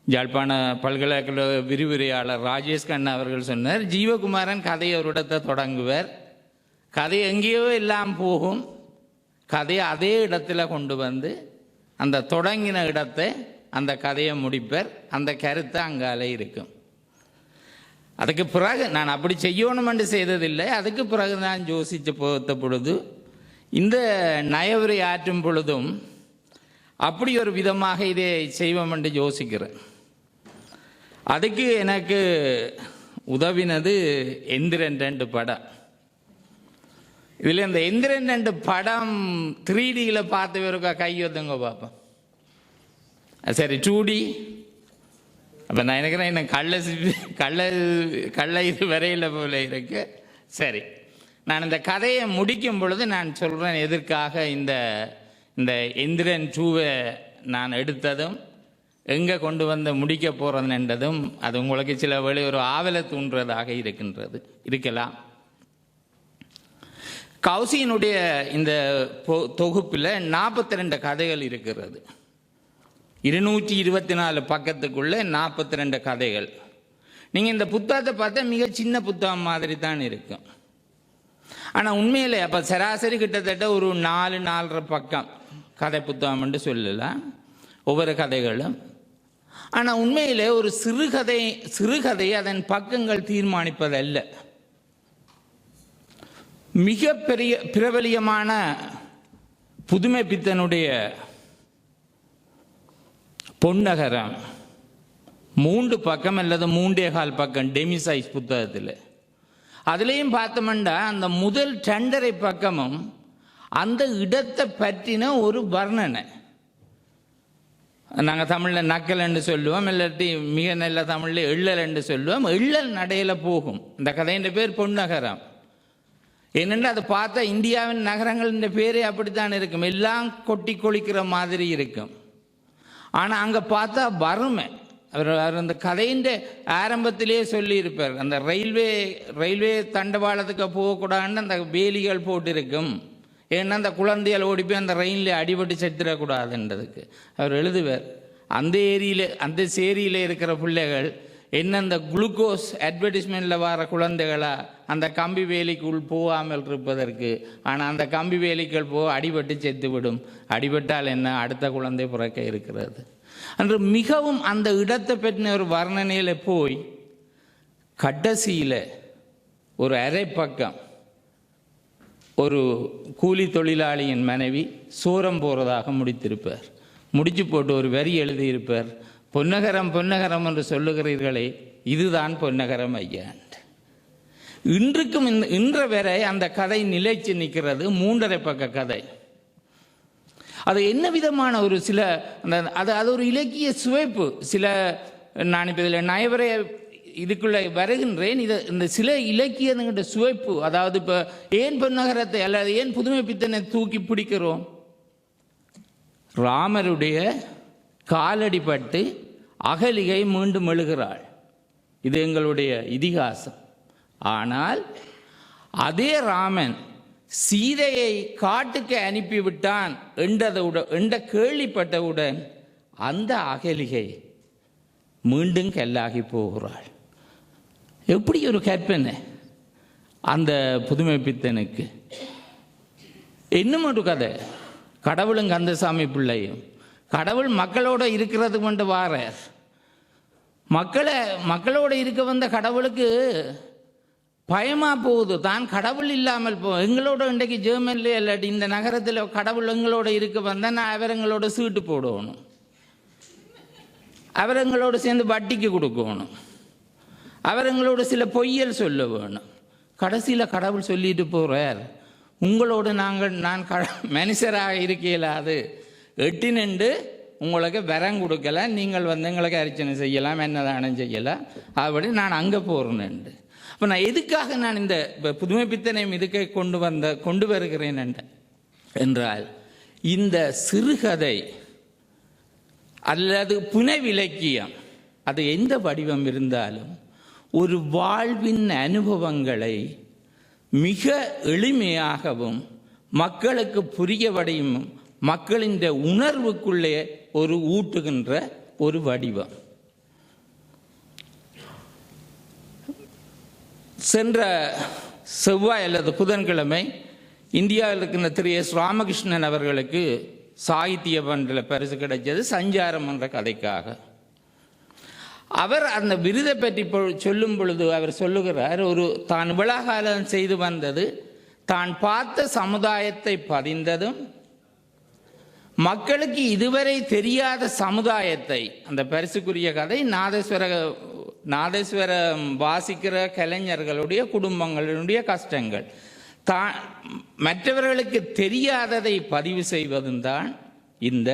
யாழ்ப்பாண பல்கலைக்கழக விரிவுரையாளர் ராஜேஷ் கண்ணா அவர்கள் சொன்னார், ஜீவகுமாரன் கதையை ஒரு இடத்தை தொடங்குவார், கதை எங்கேயோ எல்லாம் போகும், கதையை அதே இடத்துல கொண்டு வந்து அந்த தொடங்கின இடத்தை அந்த கதையை முடிப்பர், அந்த கருத்தை அங்காலே இருக்கும். அதுக்கு பிறகு நான் அப்படி செய்யணும் என்று செய்ததில்லை. அதுக்கு பிறகு நான் யோசித்து போத்த பொழுது, இந்த நயவுரை ஆற்றும் பொழுதும் அப்படி ஒரு விதமாக இதை செய்வோம் என்று யோசிக்கிறேன். அதுக்கு எனக்கு உதவினது எந்திரன் 2 படம். இதில் இந்த எந்திரன் 2 படம் 3Dயில் பார்த்தவருக்கா கையொத்துங்க பார்ப்போம். சரி 2D. அப்போ நான் நினைக்கிறேன் என்ன கள்ள இது வரையில் போல இருக்கு. சரி, நான் இந்த கதையை முடிக்கும் பொழுது நான் சொல்கிறேன் எதற்காக இந்த எந்திரன் 2 நான் எடுத்ததும் எங்கே கொண்டு வந்து முடிக்க போகிறதுன்றதும் அது உங்களுக்கு சில வேளை ஒரு ஆவலை தூண்டுறதாக இருக்கலாம். கௌசியினுடைய இந்த தொகுப்பில் 42 கதைகள் இருக்கிறது. 224 பக்கத்துக்குள்ள 42 கதைகள். நீங்கள் இந்த புத்தகத்தை பார்த்தா மிக சின்ன புத்தகம் மாதிரி தான் இருக்கும். ஆனால் உண்மையிலே அப்போ சராசரி கிட்டத்தட்ட ஒரு 4-4.5 பக்கம் கதை புத்தகம் என்று சொல்லலாம் ஒவ்வொரு கதைகளும். ஆனால் உண்மையிலே ஒரு சிறுகதை அதன் பக்கங்கள் தீர்மானிப்பதல்ல. மிக பெரிய பிரபலியமான புதுமை பித்தனுடைய பொன்னகரம் 3 பக்கம் அல்லது 3.25 பக்கம் டெமி சைஸ் புத்தகத்தில். அதுலேயும் பார்த்தோம்னா அந்த முதல் 2.5 பக்கமும் அந்த இடத்தை பற்றின ஒரு வர்ணனை. நாங்கள் தமிழில் நக்கல் என்று சொல்லுவோம், இல்லாட்டி மிக நல்ல தமிழில் எள்ளல் என்று சொல்லுவோம். எள்ளல் நடையில் போகும். இந்த கதையின் பேர் பொன்னகரம். என்னென்று அதை பார்த்தா இந்தியாவின் நகரங்களின் பேரே அப்படித்தான் இருக்கும். எல்லாம் கொட்டி கொளிக்கிற மாதிரி இருக்கும். ஆனால் அங்கே பார்த்தா வறுமை. அவர் அந்த கதையின் ஆரம்பத்திலே சொல்லியிருப்பார், அந்த ரயில்வே தண்டவாளத்துக்கு போகக்கூடாதுன்னு அந்த வேலிகள் போட்டிருக்கும். ஏன்னா அந்த குழந்தைகள் ஓடி போய் அந்த ரயிலில் அடிபட்டு செத்துடக்கூடாதுன்றதுக்கு அவர் எழுதுவார். அந்த சேரியில் இருக்கிற பிள்ளைகள் என்ன அந்த குளுக்கோஸ் அட்வர்டைஸ்மெண்ட்டில் வர குழந்தைகளா அந்த கம்பி வேலிக்குள் போகாமல் இருப்பதற்கு. ஆனால் அந்த கம்பி வேலிக்குள் அடிபட்டு செத்துவிடும். அடிபட்டால் என்ன, அடுத்த குழந்தை பிறக்க இருக்கிறது என்று மிகவும் அந்த இடத்தை பற்றின ஒரு வர்ணனையில் போய் கடைசியில் ஒரு 1/2 பக்கம் ஒரு கூலி தொழிலாளியின் மனைவி சோரம் போகிறதாக முடித்திருப்பார். முடிச்சு போட்டு ஒரு வரி எழுதியிருப்பார், பொன்னகரம் பொன்னகரம் என்று சொல்லுகிறீர்களே, இதுதான் பொன்னகரம் ஐயா. இன்றுக்கும் இன்று வரை அந்த கதை நிலைச்சு நிற்கிறது. 3.5 பக்க கதை. அது என்ன விதமான ஒரு சில அது ஒரு இலக்கிய சுவைப்பு. நான் இப்போ இதில் நயவரை இதுக்குள்ளே வருகின்றேன். இந்த சில இலக்கியங்கிற சுவைப்பு, அதாவது இப்போ ஏன் பொன்னகரத்தை அல்லது ஏன் புதுமை பித்தனை தூக்கி பிடிக்கிறோம்? ராமருடைய காலடிப்பட்டு அகலிகை மீண்டும் எழுகிறாள். இது எங்களுடைய இதிகாசம். ஆனால் அதே ராமன் சீதையை காட்டுக்கு அனுப்பிவிட்டான் என்ற கேள்விப்பட்டவுடன் அந்த அகலிகை மீண்டும் கல்லாகி போகிறாள். எப்படி ஒரு கற்பனை அந்த புதுமை பித்தனுக்கு! இன்னும் ஒரு கதை, கடவுளும் கந்தசாமி பிள்ளையும். கடவுள் மக்களோட இருக்கிறது கொண்டு வாரார். மக்களோட இருக்க வந்த கடவுளுக்கு பயமா போகுது, தான் கடவுள் இல்லாமல் எங்களோட இன்றைக்கு ஜெர்மனில் இல்லாட்டி இந்த நகரத்தில் கடவுள் எங்களோட இருக்க வந்தால் நான் அவரங்களோட சீட்டு போடணும், அவரங்களோட சேர்ந்து வட்டிக்கு கொடுக்கணும், அவரங்களோட சில பொய்யல் சொல்ல வேணும். கடைசியில் கடவுள் சொல்லிட்டு போகிறார், உங்களோடு நான் மனுஷராக இருக்கலாது, எட்டி நின்று உங்களுக்கு வரம் கொடுக்கல, நீங்கள் வந்து எங்களுக்கு அர்ச்சனை செய்யலாம், என்னதானம் செய்யலாம், அப்படி நான் அங்கே போகிறேன்னு. அப்போ நான் எதுக்காக நான் இந்த புதுமை பித்தனையும் இதுக்கு கொண்டு வருகிறேன் என்றால், இந்த சிறுகதை அல்லது புனைவிலக்கியம் அது எந்த வடிவம் இருந்தாலும் ஒரு வாழ்வின் அனுபவங்களை மிக எளிமையாகவும் மக்களுக்கு புரியவடையும் மக்களின் உணர்வுக்குள்ளே ஒரு ஊட்டுகின்ற ஒரு வடிவம். சென்ற செவ்வாய் அல்லது புதன்கிழமை இந்தியாவில் இருக்கின்ற திரு எஸ். ராமகிருஷ்ணன் அவர்களுக்கு சாகித்ய பண்டில் பரிசு கிடைச்சது சஞ்சாரம் என்ற கதைக்காக. அவர் அந்த விருதை பற்றி சொல்லும் பொழுது அவர் சொல்லுகிறார், தான் விழாகாலம் செய்து வந்தது, தான் பார்த்த சமுதாயத்தை பதிந்ததும் மக்களுக்கு இதுவரை தெரியாத சமுதாயத்தை, அந்த பரிசுக்குரிய கதை நாதஸ்வரம் வாசிக்கிற கலைஞர்களுடைய குடும்பங்களுடைய கஷ்டங்கள், மற்றவர்களுக்கு தெரியாததை பதிவு செய்வதும் தான் இந்த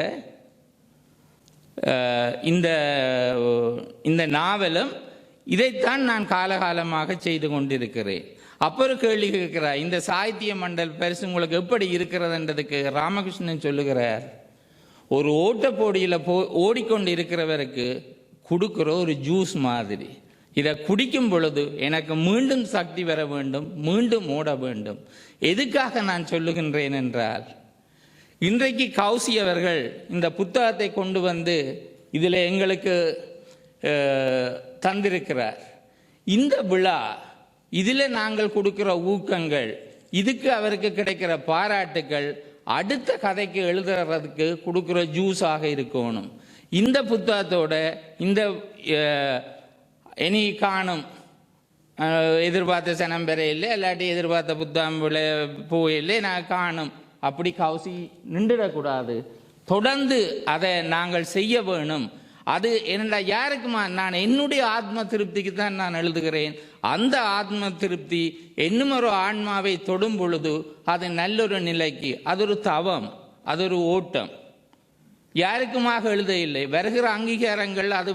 இந்த நாவலும். இதைத்தான் நான் காலகாலமாக செய்து கொண்டிருக்கிறேன். அப்போ ஒரு கேள்வி கேட்கிறார், இந்த சாகித்ய மண்டல் பரிசு உங்களுக்கு எப்படி இருக்கிறதுன்றதுக்கு ராமகிருஷ்ணன் சொல்லுகிறார், ஒரு ஓட்டப்போடியில் ஓடிக்கொண்டு இருக்கிறவருக்கு கொடுக்குற ஒரு ஜூஸ் மாதிரி. இதை குடிக்கும் பொழுது எனக்கு மீண்டும் சக்தி வர வேண்டும், மீண்டும் ஓட வேண்டும். எதுக்காக நான் சொல்லுகின்றேன் என்றால், இன்றைக்கு கௌசி அவர்கள் இந்த புத்தகத்தை கொண்டு வந்து இதில் எங்களுக்கு தந்திருக்கிறார். இந்த விழா, இதில் நாங்கள் கொடுக்கிற ஊக்கங்கள், இதுக்கு அவருக்கு கிடைக்கிற பாராட்டுக்கள் அடுத்த கதைக்கு எழுதுறதுக்கு கொடுக்குற ஜூஸாக இருக்கணும். இந்த புத்தகத்தோட இந்த இனி காணும் எதிர்பார்த்த சனம் பெற இல்லை, இல்லாட்டி எதிர்பார்த்த புத்தகம் போயில்லை நான் காணும், அப்படி கௌசி நின்றுடக்கூடாது. தொடர்ந்து அதை நாங்கள் செய்ய வேணும். அது என்னடா யாருக்குமா, நான் என்னுடைய ஆத்ம திருப்திக்கு தான் நான் எழுதுகிறேன். அந்த ஆத்ம திருப்தி இன்னும் ஒரு ஆன்மாவை தொடும் பொழுது அது நல்லொரு நிலைக்கு, அது ஒரு தவம், அது ஒரு ஓட்டம். யாருக்குமாக எழுத இல்லை. வருகிற அங்கீகாரங்கள் அது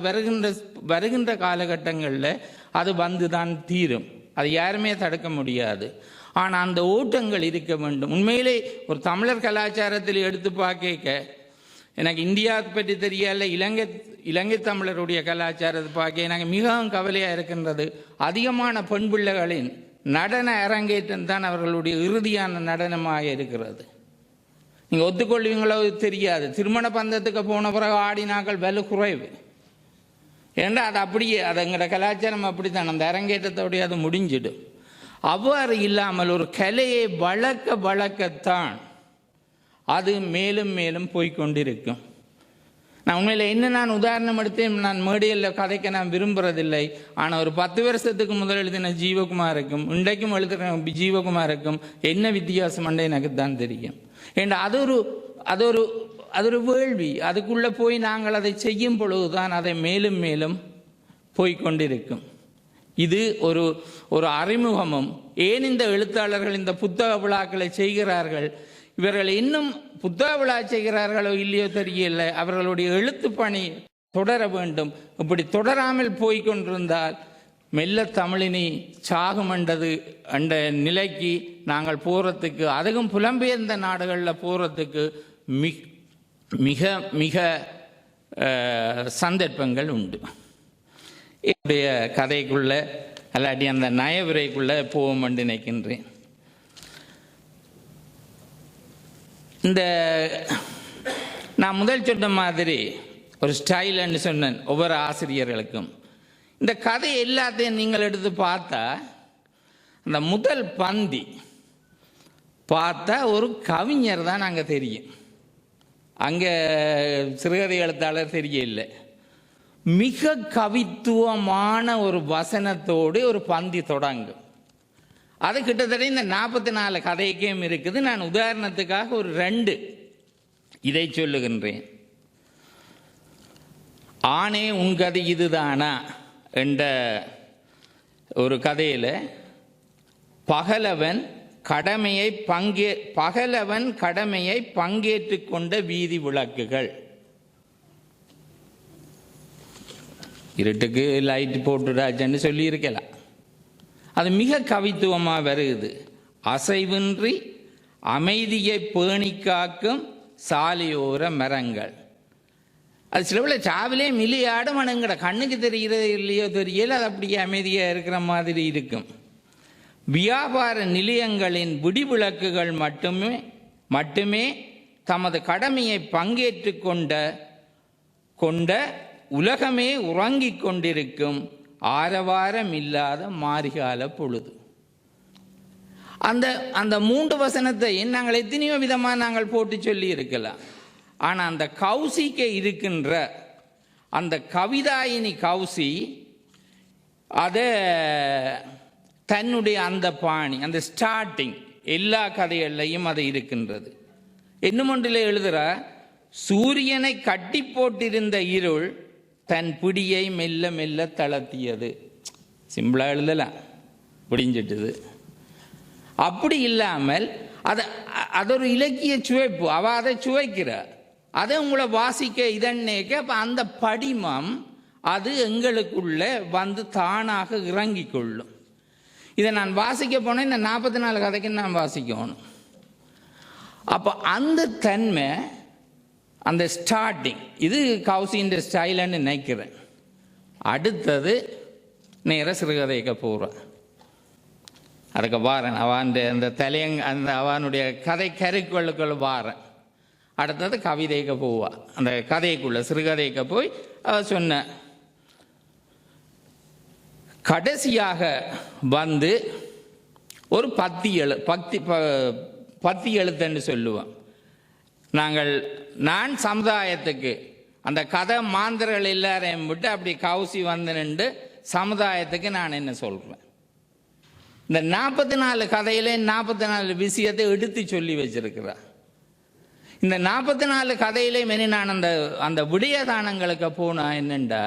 வருகின்ற காலகட்டங்களில் அது வந்து தான் தீரும். அது யாருமே தடுக்க முடியாது. ஆனால் அந்த ஓட்டங்கள் இருக்க வேண்டும். உண்மையிலே ஒரு தமிழர் கலாச்சாரத்தில் எடுத்து பார்க்க, எனக்கு இந்தியா பற்றி தெரியல, இலங்கை தமிழருடைய கலாச்சாரத்தை பார்க்க எனக்கு மிகவும் கவலையாக இருக்கின்றது. அதிகமான பெண் பிள்ளைகளின் நடன அரங்கேற்றம் தான் அவர்களுடைய இறுதியான நடனமாக இருக்கிறது. நீங்கள் ஒத்துக்கொள்வீங்களோ தெரியாது. திருமண பந்தத்துக்கு போன பிறகு ஆடினாக்கள் வலு குறைவு. ஏன்னா அது அப்படியே, அது எங்களோட கலாச்சாரம் அப்படித்தான், அந்த அரங்கேற்றத்தோடைய அது முடிஞ்சிடும். அவ்வாறு இல்லாமல் ஒரு கலையை வளர்க்கத்தான் அது மேலும் மேலும் போய்கொண்டிருக்கும். நான் உண்மையில் நான் உதாரணம் எடுத்து நான் மேடையில் கதைக்க நான் விரும்புறதில்லை. ஆனால் ஒரு 10 வருஷத்துக்கு முதல் எழுதின ஜீவகுமாருக்கும் இன்றைக்கும் எழுதுகிற ஜீவகுமாருக்கும் என்ன வித்தியாசம் என்று எனக்கு தான் தெரியும். ஏன்னா அது ஒரு வேள்வி. அதுக்குள்ளே போய் நாங்கள் அதை செய்யும் பொழுதுதான் அதை மேலும் மேலும் போய்கொண்டிருக்கும். இது ஒரு அறிமுகமும். ஏன் இந்த எழுத்தாளர்கள் இந்த புத்தக விழாக்களை செய்கிறார்கள்? இவர்கள் இன்னும் புத்தக விழா செய்கிறார்களோ இல்லையோ தெரியல, அவர்களுடைய எழுத்து பணி தொடர வேண்டும். இப்படி தொடராமல் போய்கொண்டிருந்தால் மெல்ல தமிழினி சாகும் என்ற நிலைக்கு நாங்கள் போகிறதுக்கு, அதுவும் புலம்பெயர்ந்த நாடுகளில் போகிறதுக்கு மிக மிக சந்தர்ப்பங்கள் உண்டு. என்னுடைய கதைக்குள்ள அல்லாட்டி அந்த நயவுரைக்குள்ளே போவோம் என்று நினைக்கின்றேன். இந்த நான் முதல் சொன்ன மாதிரி ஒரு ஸ்டைல்னு சொன்னேன் ஒவ்வொரு ஆசிரியர்களுக்கும். இந்த கதை எல்லாத்தையும் நீங்கள் எடுத்து பார்த்தா, அந்த முதல் பந்தி பார்த்தா ஒரு கவிஞர் தான் அங்கே தெரியும். அங்கே சிறுகதை எழுத்தாளர் தெரியல. மிக கவித்துவமான ஒரு வசனத்தோடு ஒரு பந்தி தொடங்கும். அது கிட்டத்தட்ட இந்த 44 கதைக்கும் இருக்குது. நான் உதாரணத்துக்காக ஒரு 2 இதை சொல்லுகின்றேன். ஆனே உன் கதை இதுதானா என்ற ஒரு கதையில் பகலவன் கடமையை பங்கேற்று கொண்ட வீதி விளக்குகள். இருட்டுக்கு லைட் போட்டுடாச்சுன்னு சொல்லி இருக்கலாம். அது மிக கவித்துவமாக வருது. அசைவின்றி அமைதியை பேணி காக்கும் சாலையோர மரங்கள். அது சில சாவிலே மில்லியாடும். அணுங்கட கண்ணுக்கு தெரிகிறது இல்லையோ தெரியல, அது அப்படியே அமைதியாக இருக்கிற மாதிரி இருக்கும். வியாபார நிலையங்களின் விடிவிளக்குகள் மட்டுமே தமது கடமையை பங்கேற்று கொண்ட உலகமே உறங்கிக் கொண்டிருக்கும் ஆரவாரம் இல்லாத மாரிகால பொழுது. அந்த 3 வசனத்தை நாங்கள் எத்தனையோ விதமாக நாங்கள் போட்டு சொல்லி இருக்கலாம். ஆனால் அந்த கௌசிக்கு இருக்கின்ற அந்த கவிதாயினி கௌசி அதை தன்னுடைய அந்த பாணி, அந்த ஸ்டார்டிங் எல்லா கதைகள்லையும் அது இருக்கின்றது. இன்னும் ஒன்றில் எழுதுகிற, சூரியனை கட்டி போட்டிருந்த இருள் தன் பிடியை மெல்ல மெல்ல தளர்த்தியது. சிம்பிளாக எழுதலாம், பிடிஞ்சிட்டுது. அப்படி இல்லாமல் அதொரு இலக்கிய சுவைப்பு, அவள் அதை சுவைக்கிறார், அதை உங்களை வாசிக்க இதன்னேக்க. அப்போ அந்த படிமம் அது எங்களுக்குள்ளே வந்து தானாக இறங்கி கொள்ளும். இதை நான் வாசிக்க போனேன், இந்த 44 கதைக்கு நான் வாசிக்கணும். அப்போ அந்த தன்மை, அந்த ஸ்டார்டிங், இது கௌசியின் ஸ்டைலன்னு நினைக்கிறேன். அடுத்தது நேராக சிறுகதைக்கு போகிறேன். அதுக்கு வாரன் அவன் அந்த அந்த அவனுடைய கதை கருக்களுக்குள்ள வாரன். அடுத்தது கவிதைக்கு போவான். அந்த கதைக்குள்ள சிறுகதைக்கு போய் அவ சொன்ன கடைசியாக வந்து ஒரு பத்தி எழுத்துன்னு சொல்லுவான். நான் சமுதாயத்துக்கு அந்த கதை மாந்தர்கள் எல்லாரையும் விட்டு அப்படி கௌசி வந்து நின்று சமுதாயத்துக்கு நான் என்ன சொல்றேன். இந்த 44 கதையில 44 விஷயத்தை எடுத்து சொல்லி வச்சிருக்கிறார். இந்த 44 கதையிலே நான் அந்த விடயதானங்களுக்கு போனா என்னண்டா,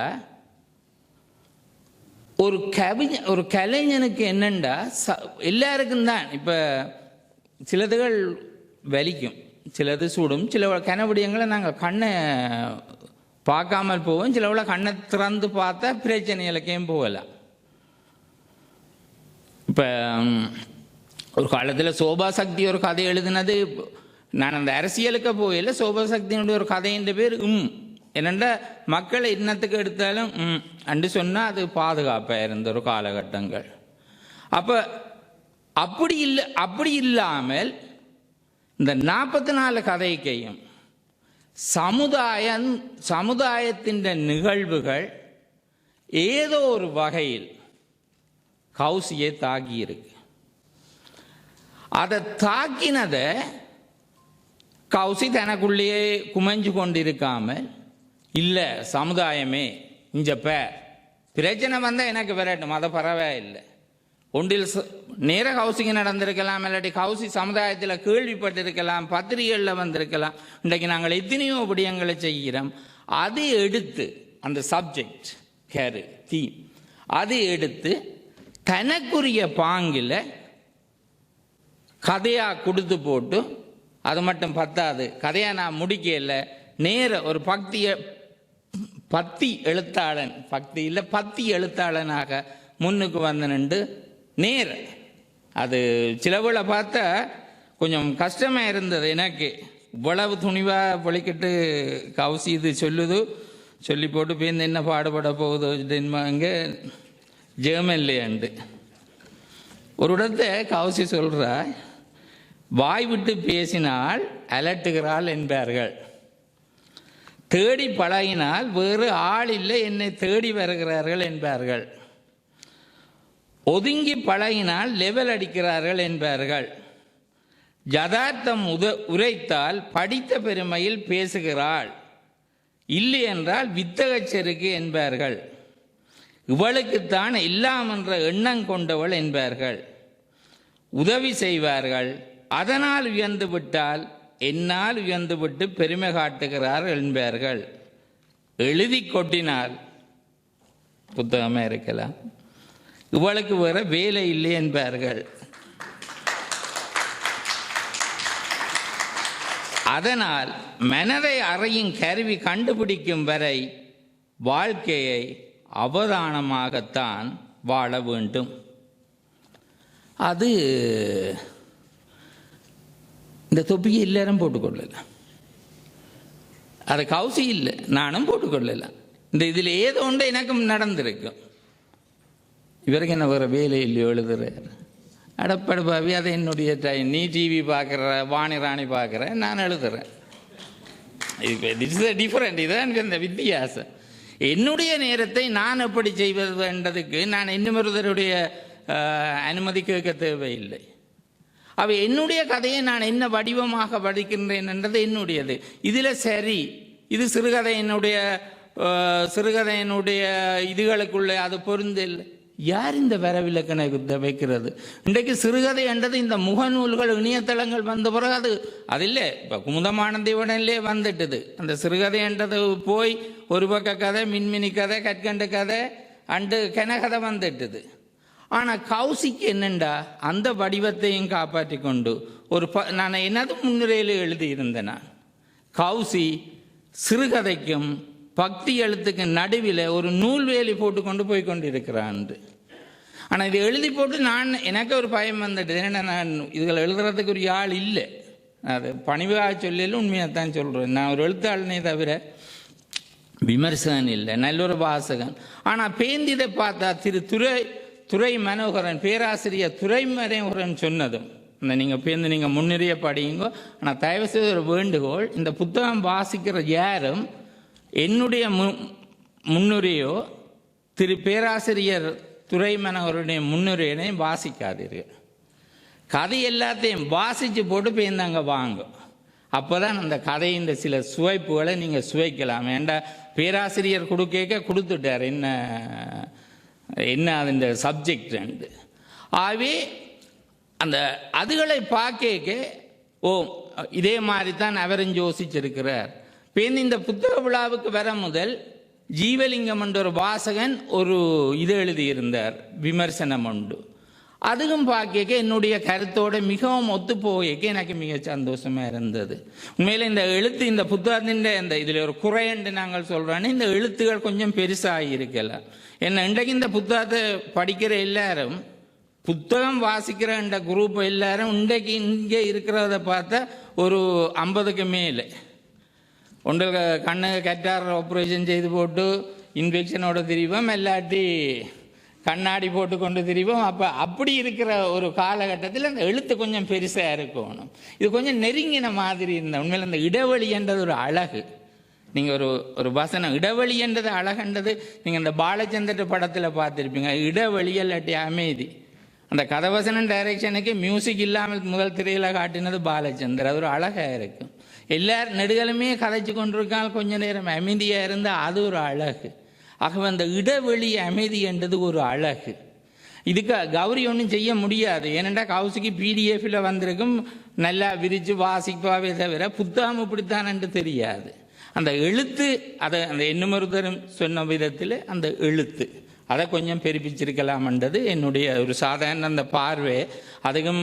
ஒரு கலைஞனுக்கு என்னண்டா எல்லாருக்கும் தான். இப்ப சிலதுகள் வலிக்கும், சிலது சுடும், சில கனவிடயங்களை நாங்கள் கண்ணை பார்க்காமல் போவோம், சிலவுல கண்ணை திறந்து பார்த்தா பிரச்சனைகளுக்கேயும் போகலாம். இப்போ ஒரு காலத்தில் சோபா சக்தி ஒரு கதை எழுதினது, நான் அந்த அரசியலுக்கு போயில சோபா சக்தியினுடைய ஒரு கதையின் பேர் என்னென்னா மக்களை இன்னத்துக்கு எடுத்தாலும் அண்டு சொன்னால் அது பாதுகாப்பாக இருந்த ஒரு காலகட்டங்கள். அப்போ அப்படி இல்லாமல் இந்த 44 கதைக்கையும் சமுதாயத்தின் நிகழ்வுகள் ஏதோ ஒரு வகையில் கௌசியை தாக்கி இருக்கு. அதை தாக்கினதை கௌசி தனக்குள்ளேயே குமைஞ்சு கொண்டிருக்காமல், இல்லை சமுதாயமே இஞ்சப்ப பிரச்சனை வந்தால் எனக்கு விரட்டும், அதை பரவாயில்லை. ஒன்றில் நேர கௌசிக்கு நடந்திருக்கலாம், இல்லாட்டி கௌசி சமுதாயத்தில் கேள்விப்பட்டிருக்கலாம், பத்திரிகைகளில் வந்திருக்கலாம். இன்றைக்கு நாங்கள் எத்தனையோ விடயங்களை செய்கிறோம். அதை எடுத்து அந்த சப்ஜெக்ட் தீம் அதை எடுத்து தனக்குரிய பாங்கில் கதையாக கொடுத்து போட்டு, அது மட்டும் பத்தாது, கதையாக நான் முடிக்கல, நேர ஒரு பத்தி எழுத்தாளன், பக்தி இல்லை பத்தி எழுத்தாளனாக முன்னுக்கு வந்து நின்று நேர அது சிலவுல பார்த்தா கொஞ்சம் கஷ்டமாக இருந்தது எனக்கு. இவ்வளவு துணிவாக பொழிக்கிட்டு கௌசி இது சொல்லுது, சொல்லி போட்டு பேருந்து என்ன பாடுபட போகுது இங்கே ஜெர்மன்லேண்டு ஒரு இடத்தை கௌசி சொல்கிறா, வாய் விட்டு பேசினால் அலட்டுகிறாள் என்பார்கள், தேடி பழகினால் வேறு ஆள் இல்லை என்னை தேடி வருகிறார்கள் என்பார்கள், ஒதுங்கி பழகினால் லெவல் அடிக்கிறார்கள் என்பார்கள், யதார்த்தம் உரைத்தால் படித்த பெருமையில் பேசுகிறாள், இல்லை என்றால் வித்தகச்செருக்கு என்பார்கள், இவளுக்குத்தான் எல்லாம் என்ற எண்ணம் கொண்டவள் என்பார்கள், உதவி செய்வார்கள், அதனால் உயர்ந்து விட்டால் என்னால் உயர்ந்து விட்டு பெருமை காட்டுகிறார் என்பார்கள், எழுதி கொட்டினால் புத்தகமே இருக்கலாம், இவளுக்கு வேற வேலை இல்லை என்பார்கள். அதனால் மனதை அறையும் கருவி கண்டுபிடிக்கும் வரை வாழ்க்கையை அவதானமாகத்தான் வாழ வேண்டும். அது இந்த தொப்பியை எல்லாரும் போட்டுக்கொள்ளல, அது கௌசி இல்லை, நானும் போட்டுக்கொள்ளல. இந்த இதில் ஏதோ ஒன்று எனக்கும் நடந்திருக்கும். இவருக்கு என்ன வேறு வேலை இல்லையோ எழுதுறாரு, அடப்படுப்பாவி அதை என்னுடைய டைம், நீ டிவி பார்க்குற, வாணி ராணி பார்க்குற, நான் எழுதுறேன். இட்ஸ் டிஃப்ரெண்ட், இதுதான் இந்த வித்தியாசம். என்னுடைய நேரத்தை நான் எப்படி செய்வது என்றதுக்கு நான் இன்னொருவருடைய அனுமதி கேட்க தேவையில்லை. அவை என்னுடைய கதையை நான் என்ன வடிவமாக படிக்கின்றேன் என்றது என்னுடையது. இதில் சரி, இது சிறுகதையினுடைய இதுகளுக்குள்ளே அது பொருந்தில்லை. யார் இந்த வரவிலக்கணை வைக்கிறது? இன்றைக்கு சிறுகதை என்றது இந்த முகநூல்கள் இணையதளங்கள் வந்த பிறகு அது இல்லை. இப்போ குமுதமானந்தேவனிலே வந்துட்டுது அந்த சிறுகதை என்றது போய் ஒரு பக்க கதை, மின்மினி கதை, கற்கண்டு கதை அண்டு கனகதை வந்துட்டுது. ஆனால் கௌசிக்கு என்னண்டா அந்த வடிவத்தையும் காப்பாற்றி கொண்டு நான் என்னது முன்னுரையில் எழுதியிருந்தேன். நான் கௌசி சிறுகதைக்கும் பக்தி எழுத்துக்கு நடுவில் ஒரு நூல்வேலி போட்டு கொண்டு போய் கொண்டிருக்கிறான். ஆனால் இது எழுதி போட்டு எனக்கு ஒரு பயம் வந்துட்டு, ஏன்னா நான் இதுகளை எழுதுறதுக்கு ஒரு ஆள் இல்லை. அது பணிவாக சொல்லல, உண்மையாக தான் சொல்கிறேன். நான் ஒரு எழுத்தாளனே தவிர விமர்சகன் இல்லை, நல்ல ஒரு வாசகன். ஆனால் பேந்திதை பார்த்தா துரை மனோகரன், பேராசிரியர் துரை மனோகரன் சொன்னதும் நீங்கள் முன்னிறைய படியுங்கோ. ஆனால் தயவு செய்து ஒரு வேண்டுகோள், இந்த புத்தகம் வாசிக்கிற யாரும் என்னுடைய முன்னுரையோ பேராசிரியர் துரை மனோகருடைய முன்னுரையினை வாசிக்காதீர்கள். கதை எல்லாத்தையும் வாசித்து போட்டு பேர்ந்தாங்க வாங்க. அப்போ தான் அந்த கதையின் சில சுவைப்புகளை நீங்கள் சுவைக்கலாம். ஏண்டா பேராசிரியர் கொடுத்துட்டார் என்ன அதன் சப்ஜெக்ட். ஆகவே அந்த அதுகளை பார்க்க இதே மாதிரி தான் அவரும் யோசிச்சிருக்கிறார். பேருந்து இந்த புத்தக விழாவுக்கு வர முதல் ஜீவலிங்கம் என்ற ஒரு வாசகன் ஒரு இது எழுதியிருந்தார், விமர்சனம் உண்டு. அதுவும் பார்க்க என்னுடைய கருத்தோடு மிகவும் ஒத்து போக எனக்கு மிக சந்தோஷமாக இருந்தது. உண்மையில் இந்த எழுத்து, இந்த புத்தகத்தின் இந்த இதில் ஒரு குறை என்று நாங்கள் சொல்கிறோன்னு, இந்த எழுத்துக்கள் கொஞ்சம் பெருசாக இருக்கலாம். ஏன்னா இன்றைக்கு இந்த புத்தகத்தை படிக்கிற எல்லாரும், புத்தகம் வாசிக்கிற இந்த குரூப் எல்லாரும் இன்றைக்கு இங்கே இருக்கிறத பார்த்தா ஒரு 50க்கு மேலே ஒன்று கண்ணு கட்டார் ஆப்ரேஷன் செய்து போட்டு இன்ஃபெக்ஷனோட திரிவோம், இல்லாட்டி கண்ணாடி போட்டு கொண்டு திரிவோம். அப்படி இருக்கிற ஒரு காலகட்டத்தில் அந்த எழுத்து கொஞ்சம் பெருசாக இருக்கணும். இது கொஞ்சம் நெருங்கின மாதிரி இருந்தால் உண்மையில் அந்த இடைவெளி என்றது ஒரு அழகு. நீங்கள் ஒரு வசனம் இடைவெளி என்றது அழகுன்றது நீங்கள் இந்த பாலச்சந்தர் படத்தில் பார்த்துருப்பீங்க. இடைவெளி இல்லாட்டி அமைதி. அந்த கதவசனம் டைரக்ஷனுக்கு மியூசிக் இல்லாமல் முதல் திரையில் காட்டினது பாலச்சந்தர். அது ஒரு அழகாக இருக்கும். எல்லாரும் நெடுகளுமே கதைச்சு கொண்டிருக்காங்க, கொஞ்ச நேரம் அமைதியாக இருந்தால் அது ஒரு அழகு. ஆகவே அந்த இடைவெளி அமைதி என்றது ஒரு அழகு. இதுக்கு கௌரி ஒன்றும் செய்ய முடியாது. ஏனென்றா கௌசிக்கு பிடிஎஃபில் வந்திருக்கும், நல்லா விரித்து வாசிப்பாவே தவிர புத்தகம் இப்படித்தான் என்று தெரியாது. அந்த எழுத்து அதை அந்த இன்னுமொருத்தரும் சொன்ன விதத்தில் அந்த எழுத்து அதை கொஞ்சம் பெருப்பிச்சிருக்கலாம்ன்றது என்னுடைய ஒரு சாதாரண அந்த பார்வை. அதுக்கும்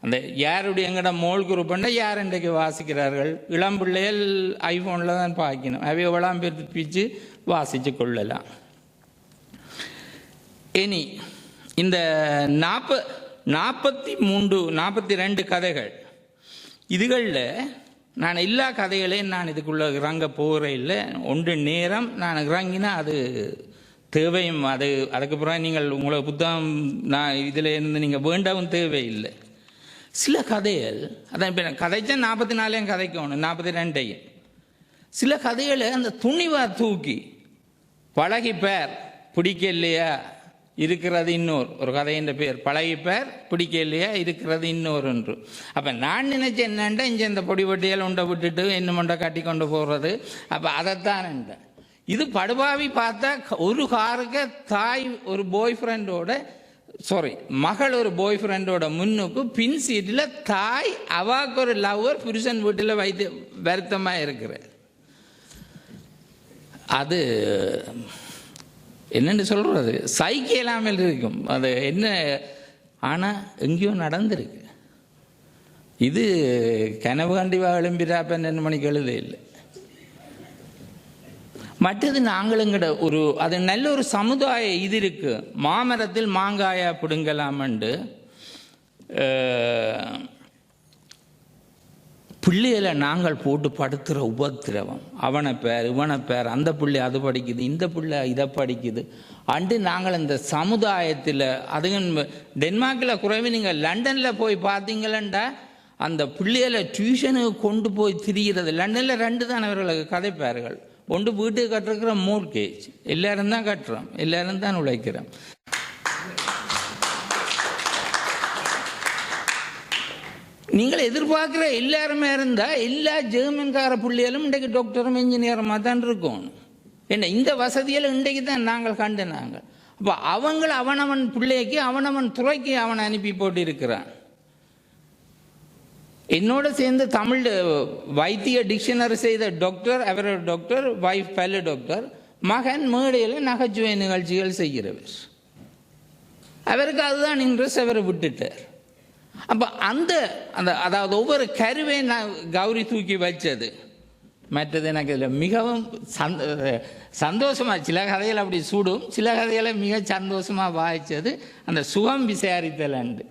அந்த யாருடைய எங்கட மோல் குரூப்னா யார் இன்றைக்கு வாசிக்கிறார்கள்? இளம் பிள்ளைகள் ஐஃபோனில் தான் பார்க்கணும். அவை எவ்வளோ பிரிப்பிச்சு வாசித்து கொள்ளலாம். இனி இந்த 42 கதைகள், இதுகளில் நான் எல்லா கதைகளையும் நான் இதுக்குள்ளே இறங்க போகிற இல்லை. ஒன்று நேரம் நான் இறங்கினா அது தேவையும், அதுக்கப்புறம் நீங்கள் உங்களை புத்தகம் நான் இதில் இருந்து நீங்கள் வேண்டவும் தேவையில்லை. சில கதைகள் அதான் இப்போ கதைச்சா 44 கதைக்கணும், 42. சில கதைகளை அந்த துணிவா தூக்கி பழகிப்பேர் பிடிக்க இல்லையா இருக்கிறது இன்னொரு ஒரு கதையின் பேர் பழகிப்பேர் பிடிக்க இல்லையா இருக்கிறது இன்னொரு. அப்போ நான் நினைச்சேன் என்னண்டா இங்கே இந்த பொடி பொட்டியால் உண்டை விட்டுட்டு என்ன மண்டை கட்டி கொண்டு போகிறது. அப்போ அதைத்தான் இது படுபாவி பார்த்தா ஒரு காருக்கு தாய் ஒரு பாய் ஃப்ரெண்டோட மகள் ஒரு பாய் ஃப்ரெண்டோட முன்னுக்கு பின் சீட்டில் தாய் அவாக்கு ஒரு லவ்வர் புருஷன் வீட்டில் வைத்து வருத்தமாக இருக்கிற அது என்னென்னு சொல்கிறது சைக்கிளாமல் இருக்கும். அது என்ன ஆனால் எங்கேயோ நடந்திருக்கு. இது கனவு கண்டிப்பாக எழும்பிரா 12 மணிக்கு எழுத இல்லை. மற்றது நாங்களுங்கிட்ட அது நல்ல ஒரு சமுதாய இது இருக்கு. மாமரத்தில் மாங்காயா பிடுங்கலாமண்டு பிள்ளைகளை நாங்கள் போட்டு படுத்துகிற உபத்திரவம், அவனை பேர் இவனை பேர், அந்த பிள்ளை அது படிக்குது, இந்த பிள்ளை இதை படிக்குது அண்டு நாங்கள் இந்த சமுதாயத்தில் அதுவும் டென்மார்க்கில் குறைவு. நீங்கள் லண்டனில் போய் பார்த்தீங்களா அந்த பிள்ளைகளை டியூஷனுக்கு கொண்டு போய் திரிகிறது. லண்டனில் 2 தான் அவர்களுக்கு கதைப்பார்கள். ஒன்று வீட்டுக்கு கட்டிருக்கிற மோர்கேஜ், எல்லாரும் தான் கட்டுறோம், எல்லாரும் தான் உழைக்கிறோம். நீங்கள் எதிர்பார்க்குற எல்லாருமே இருந்தால் எல்லா ஜெர்மன்கார பிள்ளைகளும் இன்றைக்கு டாக்டரும் இன்ஜினியருமாக தான் இருக்கும். என்ன இந்த வசதியில் இன்றைக்கு தான் நாங்கள் கண்டு நாங்கள். அப்போ அவனவன் பிள்ளைக்கு அவனவன் துறைக்கு அவனை அனுப்பி போட்டு இருக்கிறான். என்னோட சேர்ந்து தமிழ் வைத்திய டிக்ஷனரி செய்த டாக்டர், அவரோட டாக்டர், வைஃப் பல்லு டாக்டர், மகன் மேடையில் நகைச்சுவை நிகழ்ச்சிகள் செய்கிறவர். அவருக்கு அதுதான் இன்ட்ரெஸ்ட், அவரை விட்டுட்டார். அப்போ அந்த அந்த அதாவது ஒவ்வொரு கருவை நான் கௌரி தூக்கி வச்சது. மற்றது எனக்கு இதில் மிகவும் சந்தோஷமாக, சில கதைகள் அப்படி சூடும், சில கதைகளை மிக சந்தோஷமாக வாய்ச்சது அந்த சுகம் விசாரித்தலண்டு.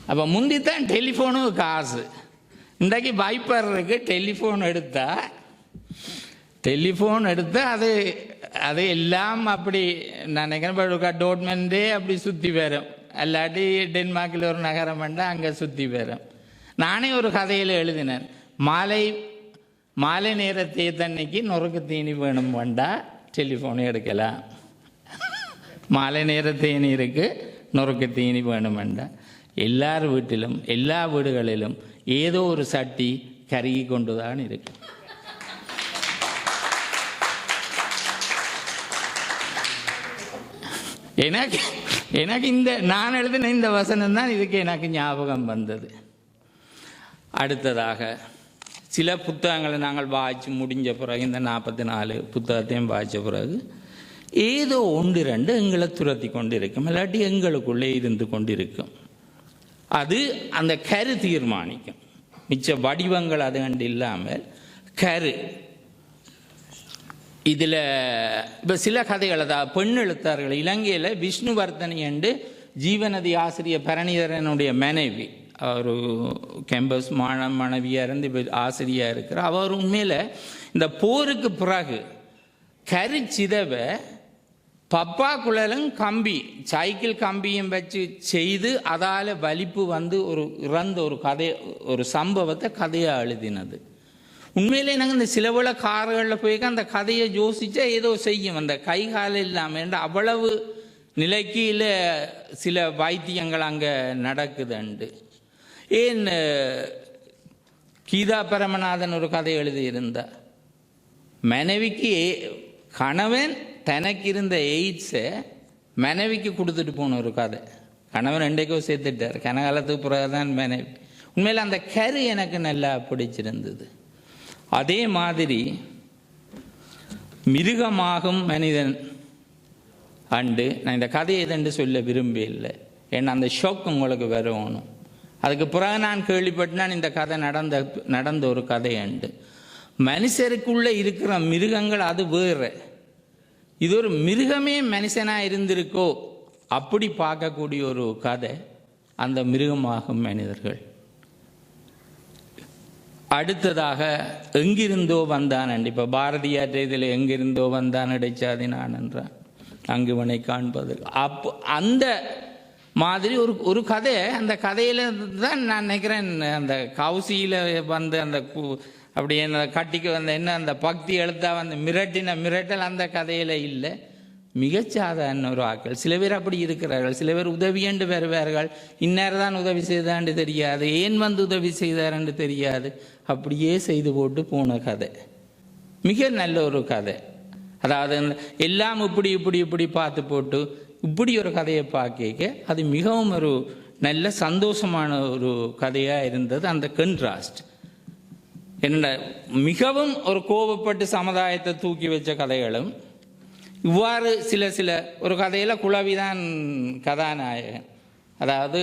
அப்போ முந்தித்தான் டெலிஃபோனும் காசு. இன்றைக்கு வைப்பருக்கு டெலிஃபோன் எடுத்தால் அது எல்லாம் அப்படி நான் நினைக்கிறேன் டோட்மெண்டே அப்படி சுற்றி வரும், அல்லாட்டி டென்மார்க்கில் ஒரு நகரம் வேண்டாம் அங்கே சுற்றி வரும். நானே ஒரு கதையில் எழுதினேன், மாலை நேரத்தை தன்னைக்கு நொறுக்கு தீனி வேணும் வேண்டா டெலிஃபோன் எடுக்கலாம். மாலை நேர தேனி இருக்கு, நொறுக்கு தீனி வேணும் வேண்டா. எல்லார் வீட்டிலும் எல்லா வீடுகளிலும் ஏதோ ஒரு சட்டி கருகி கொண்டுதான் இருக்கு. எனக்கு இந்த நான் எழுதின இந்த வசனம் தான் இதுக்கு எனக்கு ஞாபகம் வந்தது. அடுத்ததாக சில புத்தகங்களை நாங்கள் வாய்ச்சி முடிஞ்ச பிறகு, இந்த 44 புத்தகத்தையும் வாய்ச்ச பிறகு ஏதோ 1-2 எங்களை துரத்தி கொண்டு இருக்கும், இல்லாட்டி எங்களுக்குள்ளே இருந்து கொண்டு இருக்கும். அது அந்த கரு தீர்மானிக்கும். மிச்ச வடிவங்கள் அது கண்டு இல்லாமல் கரு. இதில் இப்போ சில கதைகள், அதாவது பெண் எழுத்தார்கள், இலங்கையில் விஷ்ணுவர்தனி என்று ஜீவநதி ஆசிரியர் பரணிதரனுடைய மனைவி, அவர் கேம்பஸ் மாணவியாக இருந்து இப்போ ஆசிரியராக இருக்கிறார். அவர் உண்மையில் இந்த போருக்கு பிறகு கருச்சிதவை பப்பா குழலும் கம்பி, சைக்கிள் கம்பியும் வச்சு செய்து அதால் வலிப்பு வந்து இறந்த ஒரு கதை, ஒரு சம்பவத்தை கதையாக எழுதினது. உண்மையிலே நாங்கள் இந்த சிலவுல கார்களில் போய்க்க அந்த கதையை யோசிச்சா ஏதோ செய்யும், அந்த கை காலம் இல்லாமல் அவ்வளவு நிலைக்கில சில வைத்தியங்கள் அங்கே நடக்குதுண்டு. ஏன் கீதா பரமநாதன் ஒரு கதை எழுதியிருந்தார். மனைவிக்கு கணவன் தனக்கு இருந்த எய்ட்ஸை மனைவிக்கு கொடுத்துட்டு போன ஒரு கதை. கணவன் 2க்கோ சேர்த்துட்டார், கனகாலத்துக்கு பிறகுதான் மனைவி. உண்மையில் அந்த கரு எனக்கு நல்லா பிடிச்சிருந்தது. அதே மாதிரி மிருகமாகும் மனிதன் அண்டு நான் இந்த கதையை எதென்று சொல்ல விரும்பவில்லை, ஏன்னா அந்த ஷோக் உங்களுக்கு வரணும். அதுக்கு பிறகு நான் கேள்விப்பட்டேன் இந்த கதை நடந்த ஒரு கதை உண்டு. மனுஷருக்குள்ளே இருக்கிற மிருகங்கள் அது வேறு, இது ஒரு மிருகமே மனுஷனாக இருந்திருக்கோ அப்படி பார்க்கக்கூடிய ஒரு கதை அந்த மிருகமாகும் மனிதர்கள். அடுத்ததாக எங்கிருந்தோ வந்தான். இப்போ பாரதியார் இதில் எங்கிருந்தோ வந்தான் இடைச்சாதி நான் என்றான் அங்குவனை காண்பது. அப்போ அந்த மாதிரி ஒரு கதை, அந்த கதையில் தான் நான் நினைக்கிறேன் அந்த கவுசியில் வந்து அந்த அப்படி என்ன கட்டிக்கு வந்த என்ன அந்த பக்தி எழுத்தா வந்து மிரட்டல் அந்த கதையில் இல்லை. மிகச்சாதாரண ஒரு ஆக்கள் சில பேர் அப்படி இருக்கிறார்கள். சில பேர் உதவியண்டு வருவார்கள், இந்நேரம் தான் உதவி செய்தான்னு தெரியாது, ஏன் வந்து உதவி செய்தார்ன்னு தெரியாது, அப்படியே செய்து போட்டு போன கதை. மிக நல்ல ஒரு கதை. அதாவது எல்லாம் இப்படி பார்த்து போட்டு இப்படி ஒரு கதையை பார்க்க அது மிகவும் ஒரு நல்ல சந்தோஷமான ஒரு கதையாக இருந்தது. அந்த கன்ட்ராஸ்ட் என்ன, மிகவும் ஒரு கோபப்பட்டு சமுதாயத்தை தூக்கி வச்ச கதைகளும், இவ்வாறு சில ஒரு கதையில் குழவிதான் கதாநாயகன். அதாவது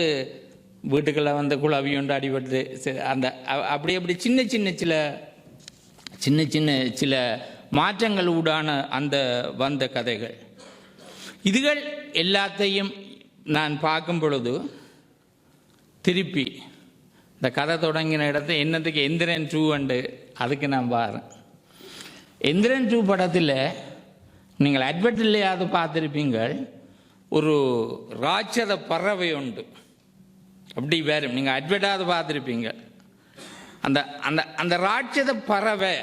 வீட்டுக்குள்ளே வந்து குழவி ஒன்று அடிபட்டு அந்த அப்படி சின்ன மாற்றங்கள் ஊடான அந்த வந்த கதைகள். இதுகள் எல்லாத்தையும் நான் பார்க்கும் பொழுது திருப்பி இந்த கதை தொடங்கின இடத்தை என்னத்துக்கு எந்திரன் 2 அண்டு அதுக்கு நான் பாருறேன். எந்திரன் 2 படத்தில் நீங்கள் அட்வர்ட்லையாவது பார்த்துருப்பீங்கள், ஒரு ராட்சத பறவை உண்டு அப்படி வேறு, நீங்கள் அட்வர்ட்டாவது பார்த்துருப்பீங்க. அந்த அந்த அந்த ராட்சத பறவை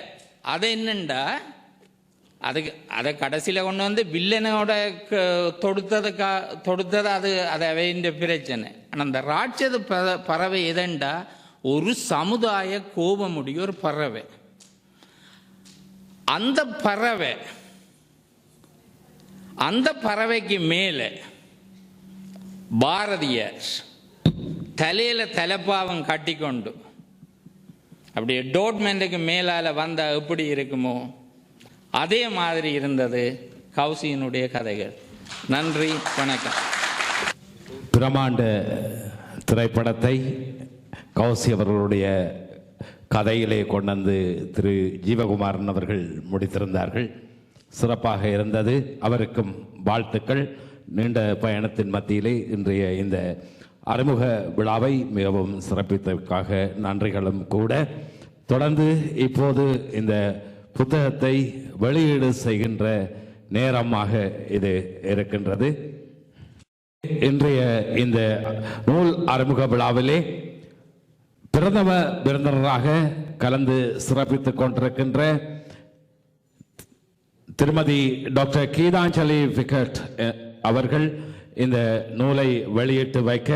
அதை என்னண்டா அதை கடைசியில் கொண்டு வந்து வில்லனோட தொடுத்தது அது அவையின் பிரச்சனை. ஆனால் அந்த ராட்சத பறவை எதண்டா ஒரு சமுதாய கோபமுடைய ஒரு பறவை. அந்த பறவைக்கு மேலே பாரதியார் தலையில் தலைப்பாவம் கட்டிக்கொண்டு அப்படியே டோட்மெண்ட்டுக்கு மேலால் வந்தால் எப்படி இருக்குமோ அதே மாதிரி இருந்தது கௌசியினுடைய கதைகள். நன்றி, வணக்கம். பிரமாண்ட திரைப்படத்தை கௌசி அவர்களுடைய கதையிலே கொண்டு திரு ஜீவகுமாரன் அவர்கள் முடித்திருந்தார்கள். சிறப்பாக இருந்தது. அவருக்கும் வாழ்த்துக்கள். நீண்ட பயணத்தின் மத்தியிலே இன்றைய இந்த அறிமுக விழாவை மிகவும் சிறப்பித்ததற்காக நன்றிகளும் கூட. தொடர்ந்து இப்போது இந்த புத்தகத்தை வெளியீடு செய்கின்ற நேரமாக இது இருக்கின்றது. இன்றைய இந்த நூல் அறிமுக விழாவிலே பிரதம விருந்தினராக கலந்து சிறப்பித்துக் கொண்டிருக்கின்ற திருமதி டாக்டர் கீதாஞ்சலி விக்கட் அவர்கள் இந்த நூலை வெளியிட்டு வைக்க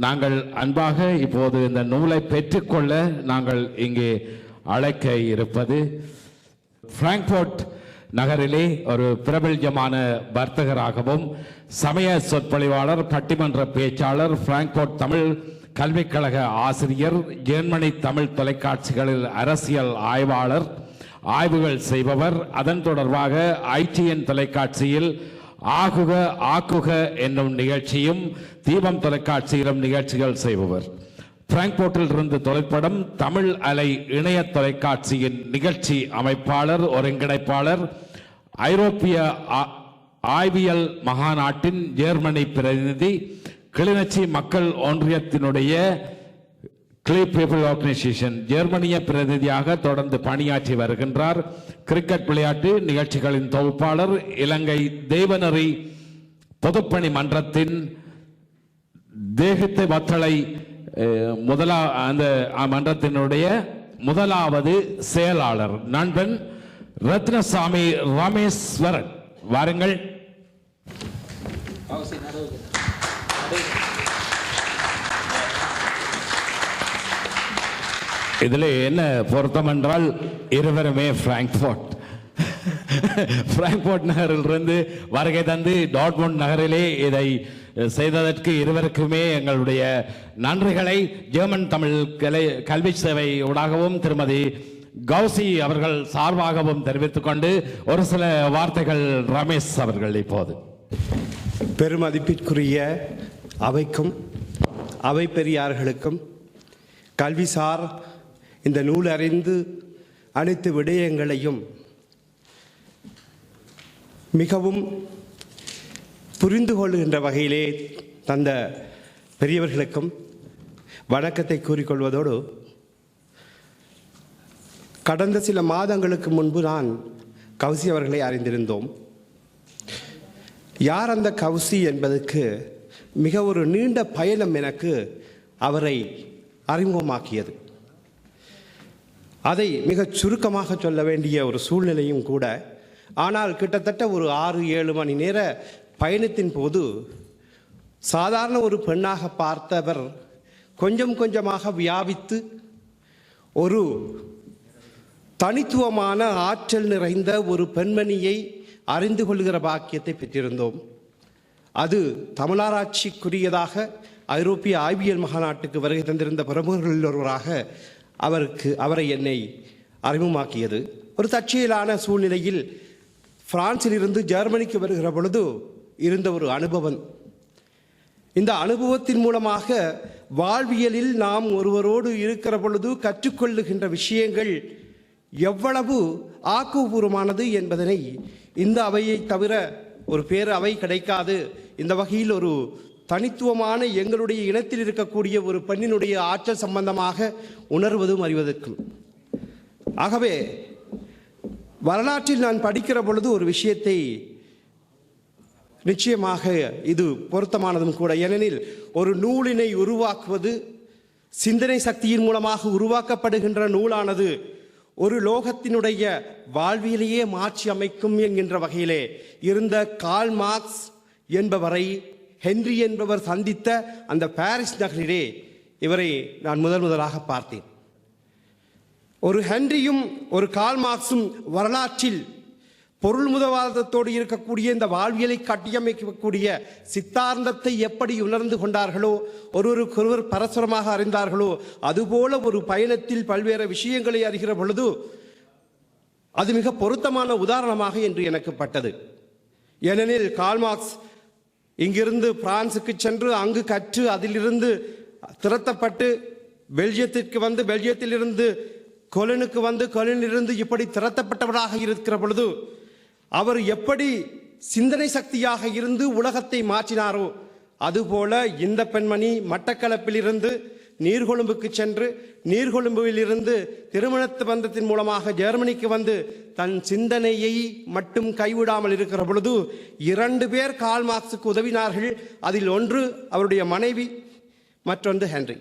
நாங்கள் அன்பாக இப்போது இந்த நூலை பெற்றுக்கொள்ள நாங்கள் இங்கே அழைக்க இருப்பது பிராங்க்ஃபர்ட் நகரிலே ஒரு பிரபல்யமான வர்த்தகராகவும் சமய சொற்பொழிவாளர், பட்டிமன்ற பேச்சாளர், பிராங்க்ஃபர்ட் தமிழ் கல்விக்கழக ஆசிரியர், ஜெர்மனி தமிழ் தொலைக்காட்சிகளில் அரசியல் ஆய்வாளர், ஆய்வுகள் செய்பவர், அதன் தொடர்பாக ITN தொலைக்காட்சியில் ஆகுக ஆக்குக என்னும் நிகழ்ச்சியும், தீபம் தொலைக்காட்சியிலும் நிகழ்ச்சிகள் செய்பவர். பிராங்க்ஃபர்ட்டில் இருந்து தொலைப்படம் தமிழ் அலை இணைய தொலைக்காட்சியின் நிகழ்ச்சி அமைப்பாளர், ஒருங்கிணைப்பாளர், ஐரோப்பிய ஆய்வியல் மகாநாட்டின் ஜெர்மனி பிரதிநிதி, கிளிநொச்சி மக்கள் ஒன்றியத்தினுடைய பீப்புள் ஆர்கனைசேஷன் ஜெர்மனிய பிரதிநிதியாக தொடர்ந்து பணியாற்றி வருகின்றார். கிரிக்கெட் விளையாட்டு நிகழ்ச்சிகளின் தொகுப்பாளர், இலங்கை தேவநெறி பொதுப்பணி மன்றத்தின் தேகத்தை வத்தளை அந்த மன்றத்தினுடைய முதலாவது செயலாளர் நண்பன் ரத்னசாமி ராமேஸ்வரன். வாருங்கள். இதில் என்ன பொருத்தம் என்றால் இருவருமே பிராங்க்ஃபர்ட் நகரிலிருந்து வருகை தந்து டாட்மண்ட் நகரிலே இதை செய்ததற்கு இருவருக்குமே எங்களுடைய நன்றிகளை ஜெர்மன் தமிழ் கல்வி சேவை ஊடாகவும் திருமதி கௌசி அவர்கள் சார்பாகவும் தெரிவித்துக் கொண்டு ஒரு சில வார்த்தைகள் ரமேஷ் அவர்கள் இப்போது. பெருமதிப்பிற்குரிய அவைக்கும் அவை பெரியார்களுக்கும் கல்விசார் இந்த நூல் அறிந்து அனைத்து விடயங்களையும் மிகவும் புரிந்து கொள்கின்ற வகையிலே தந்த பெரியவர்களுக்கும் வணக்கத்தை கூறிக்கொள்வதோடு, கடந்த சில மாதங்களுக்கு முன்பு நான் கௌசி அவர்களை அறிந்திருந்தோம். யார் அந்த கௌசி என்பதற்கு மிக ஒரு நீண்ட பயணம் எனக்கு அவரை அறிமுகமாக்கியது. அதை மிகச் சுருக்கமாக சொல்ல வேண்டிய ஒரு சூழ்நிலையும் கூட. ஆனால் கிட்டத்தட்ட ஒரு 6-7 மணி நேர பயணத்தின் போது சாதாரண ஒரு பெண்ணாக பார்த்தவர் கொஞ்சம் கொஞ்சமாக வியாபித்து ஒரு தனித்துவமான ஆற்றல் நிறைந்த ஒரு பெண்மணியை அறிந்து கொள்கிற பாக்கியத்தை பெற்றிருந்தோம். அது தமிழாராய்ச்சிக்குரியதாக ஐரோப்பிய ஆய்வியல் மகாநாட்டுக்கு வருகை தந்திருந்த பிரமுகர்களில் ஒருவராக அவரை என்னை அறிமுகமாக்கியது. ஒரு தற்செயலான சூழ்நிலையில் பிரான்சில் இருந்து ஜெர்மனிக்கு வருகிற பொழுது இருந்த ஒரு அனுபவம். இந்த அனுபவத்தின் மூலமாக வாழ்வியலில் நாம் ஒருவரோடு இருக்கிற பொழுது கற்றுக்கொள்ளுகின்ற விஷயங்கள் எவ்வளவு ஆக்கப்பூர்வமானது என்பதனை இந்த அவையை தவிர ஒரு பேர் அவை கிடைக்காது. இந்த வகையில் ஒரு தனித்துவமான எங்களுடைய இனத்தில் இருக்கக்கூடிய ஒரு பெண்ணினுடைய ஆற்றல் சம்பந்தமாக உணர்வதும் அறிவதற்கும். ஆகவே வரலாற்றில் நான் படிக்கிற பொழுது ஒரு விஷயத்தை நிச்சயமாக இது பொருத்தமானதும் கூட. ஏனெனில் ஒரு நூலினை உருவாக்குவது சிந்தனை சக்தியின் மூலமாக உருவாக்கப்படுகின்ற நூலானது ஒரு லோகத்தினுடைய வாழ்வியலையே மாற்றி அமைக்கும் என்கின்ற வகையிலே இருந்த கார்ல் மார்க்ஸ் என்பவரை ஹென்றி என்பவர் சந்தித்த அந்த பாரிஸ் நகரிலே இவரை நான் முதலாக பார்த்தேன். ஒரு ஹென்ரியும் ஒரு கார்ல் மார்க்ஸும் வரலாற்றில் பொருள் முதவாதத்தோடு இருக்கக்கூடிய இந்த வாழ்வியலை கட்டியமைக்கக்கூடிய சித்தாந்தத்தை எப்படி உணர்ந்து கொண்டார்களோ, ஒருவருக்கொருவர் பரஸ்பரமாக அறிந்தார்களோ, அதுபோல ஒரு பயணத்தில் பல்வேறு விஷயங்களை அறிகிற பொழுது அது மிக பொருத்தமான உதாரணமாக என்று எனக்கு பட்டது. ஏனெனில் கார்ல் மார்க்ஸ் இங்கிருந்து பிரான்சுக்கு சென்று அங்கு கற்று அதிலிருந்து திரட்டப்பட்டு பெல்ஜியத்திற்கு வந்து பெல்ஜியத்திலிருந்து கொலினுக்கு வந்து கொலினிலிருந்து இப்படி திரட்டப்பட்டவராக இருக்கிற பொழுது அவர் எப்படி சிந்தனை சக்தியாக இருந்து உலகத்தை மாற்றினாரோ அதுபோல இந்த பெண்மணி மட்டக்களப்பிலிருந்து நீர்கொழும்புக்கு சென்று நீர்கொழும்புவிலிருந்து திருமணத்து பந்தத்தின் மூலமாக ஜெர்மனிக்கு வந்து தன் சிந்தனையை மட்டும் கைவிடாமல் இருக்கிற பொழுது 2 பேர் கார்ல் மார்க்ஸுக்கு உதவினார்கள். அதில் ஒன்று அவருடைய மனைவி, மற்றொன்று ஹென்றி.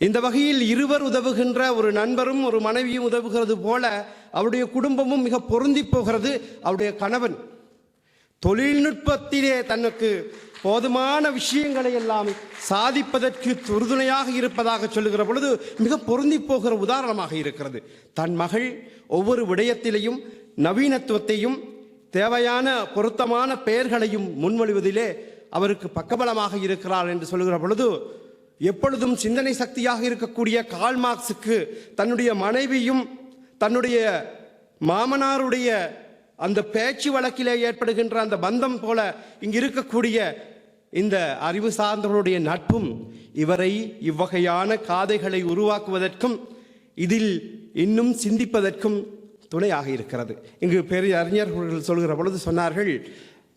இந்த வகையில் இருவர் உதவுகின்ற ஒரு நண்பரும் ஒரு மனைவியும் உதவுகிறது போல அவருடைய குடும்பமும் மிக பொருந்தி போகிறது. அவருடைய கணவன் தொழில்நுட்பத்திலே தனக்கு போதுமான விஷயங்களை எல்லாம் சாதிப்பதற்கு உறுதுணையாக இருப்பதாக சொல்லுகிற பொழுது மிக பொருந்தி போகிற உதாரணமாக இருக்கிறது. தன் மகள் ஒவ்வொரு விடயத்திலையும் நவீனத்துவத்தையும் தேவையான பொருத்தமான பெயர்களையும் முன்மொழிவதிலே அவருக்கு பக்கபலமாக இருக்கிறார் என்று சொல்லுகிற பொழுது எப்பொழுதும் சிந்தனை சக்தியாக இருக்கக்கூடிய கார்ல் மார்க்ஸுக்கு தன்னுடைய மனைவியும் தன்னுடைய மாமனாருடைய அந்த பேச்சு வழக்கிலே ஏற்படுகின்ற அந்த பந்தம் போல இங்கு இருக்கக்கூடிய இந்த அறிவு சார்ந்தவர்களுடைய நட்பும் இவரை இவ்வகையான காதைகளை உருவாக்குவதற்கும் இதில் இன்னும் சிந்திப்பதற்கும் துணையாக இருக்கிறது. இங்கு பெரிய அறிஞர்கள் சொல்கிற பொழுது சொன்னார்கள்,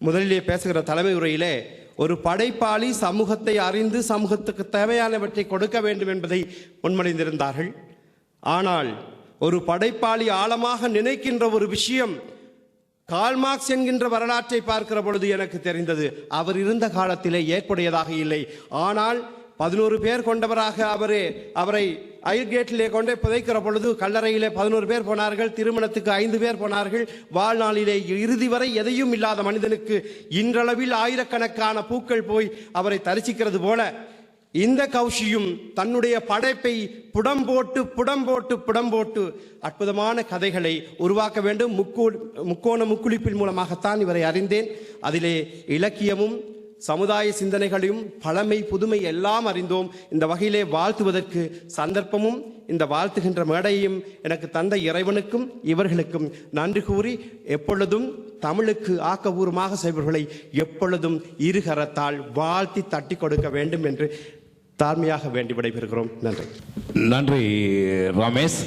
முதலிலே பேசுகிற தலைமை உரையிலே, ஒரு படைப்பாளி சமூகத்தை அறிந்து சமூகத்துக்கு தேவையானவற்றை கொடுக்க வேண்டும் என்பதை முன்மொழிந்திருந்தார்கள். ஆனால் ஒரு படைப்பாளி ஆழமாக நினைக்கின்ற ஒரு விஷயம் கார்ல் மார்க்ஸ் என்கின்ற வரலாற்றை பார்க்கிற பொழுது எனக்கு தெரிந்தது அவர் இருந்த காலத்திலே ஏற்புடையதாக இல்லை. ஆனால் 11 பேர் கொண்டவராக அவரை ஐர்கேட்டிலே கொண்டே புதைக்கிற பொழுது கல்லறையிலே 11 பேர் போனார்கள், திருமணத்துக்கு 5 பேர் போனார்கள். வாழ்நாளிலே இறுதி வரை எதையும் இல்லாத மனிதனுக்கு இன்றளவில் ஆயிரக்கணக்கான பூக்கள் போய் அவரை தரிசிக்கிறது போல இந்த கௌஷியும் தன்னுடைய படைப்பை புடம் போட்டு அற்புதமான கதைகளை உருவாக்க வேண்டும். முக்கோண முக்குளிப்பின் மூலமாகத்தான் இவரை அறிந்தேன். அதிலே இலக்கியமும் சமுதாய சிந்தனைகளையும் பழமை புதுமை எல்லாம் அறிந்தோம். இந்த வகையிலே வாழ்த்துவதற்கு சந்தர்ப்பமும் இந்த வாழ்த்துகின்ற மேடையையும் எனக்கு தந்த இறைவனுக்கும் இவர்களுக்கும் நன்றி கூறி எப்பொழுதும் தமிழுக்கு ஆக்கபூர்வமாக செய்பவர்களை எப்பொழுதும் இருகரத்தால் வாழ்த்தி தட்டி கொடுக்க வேண்டும் என்று தாழ்மையாக வேண்டி விடைபெறுகிறோம். நன்றி. நன்றி ரமேஷ்.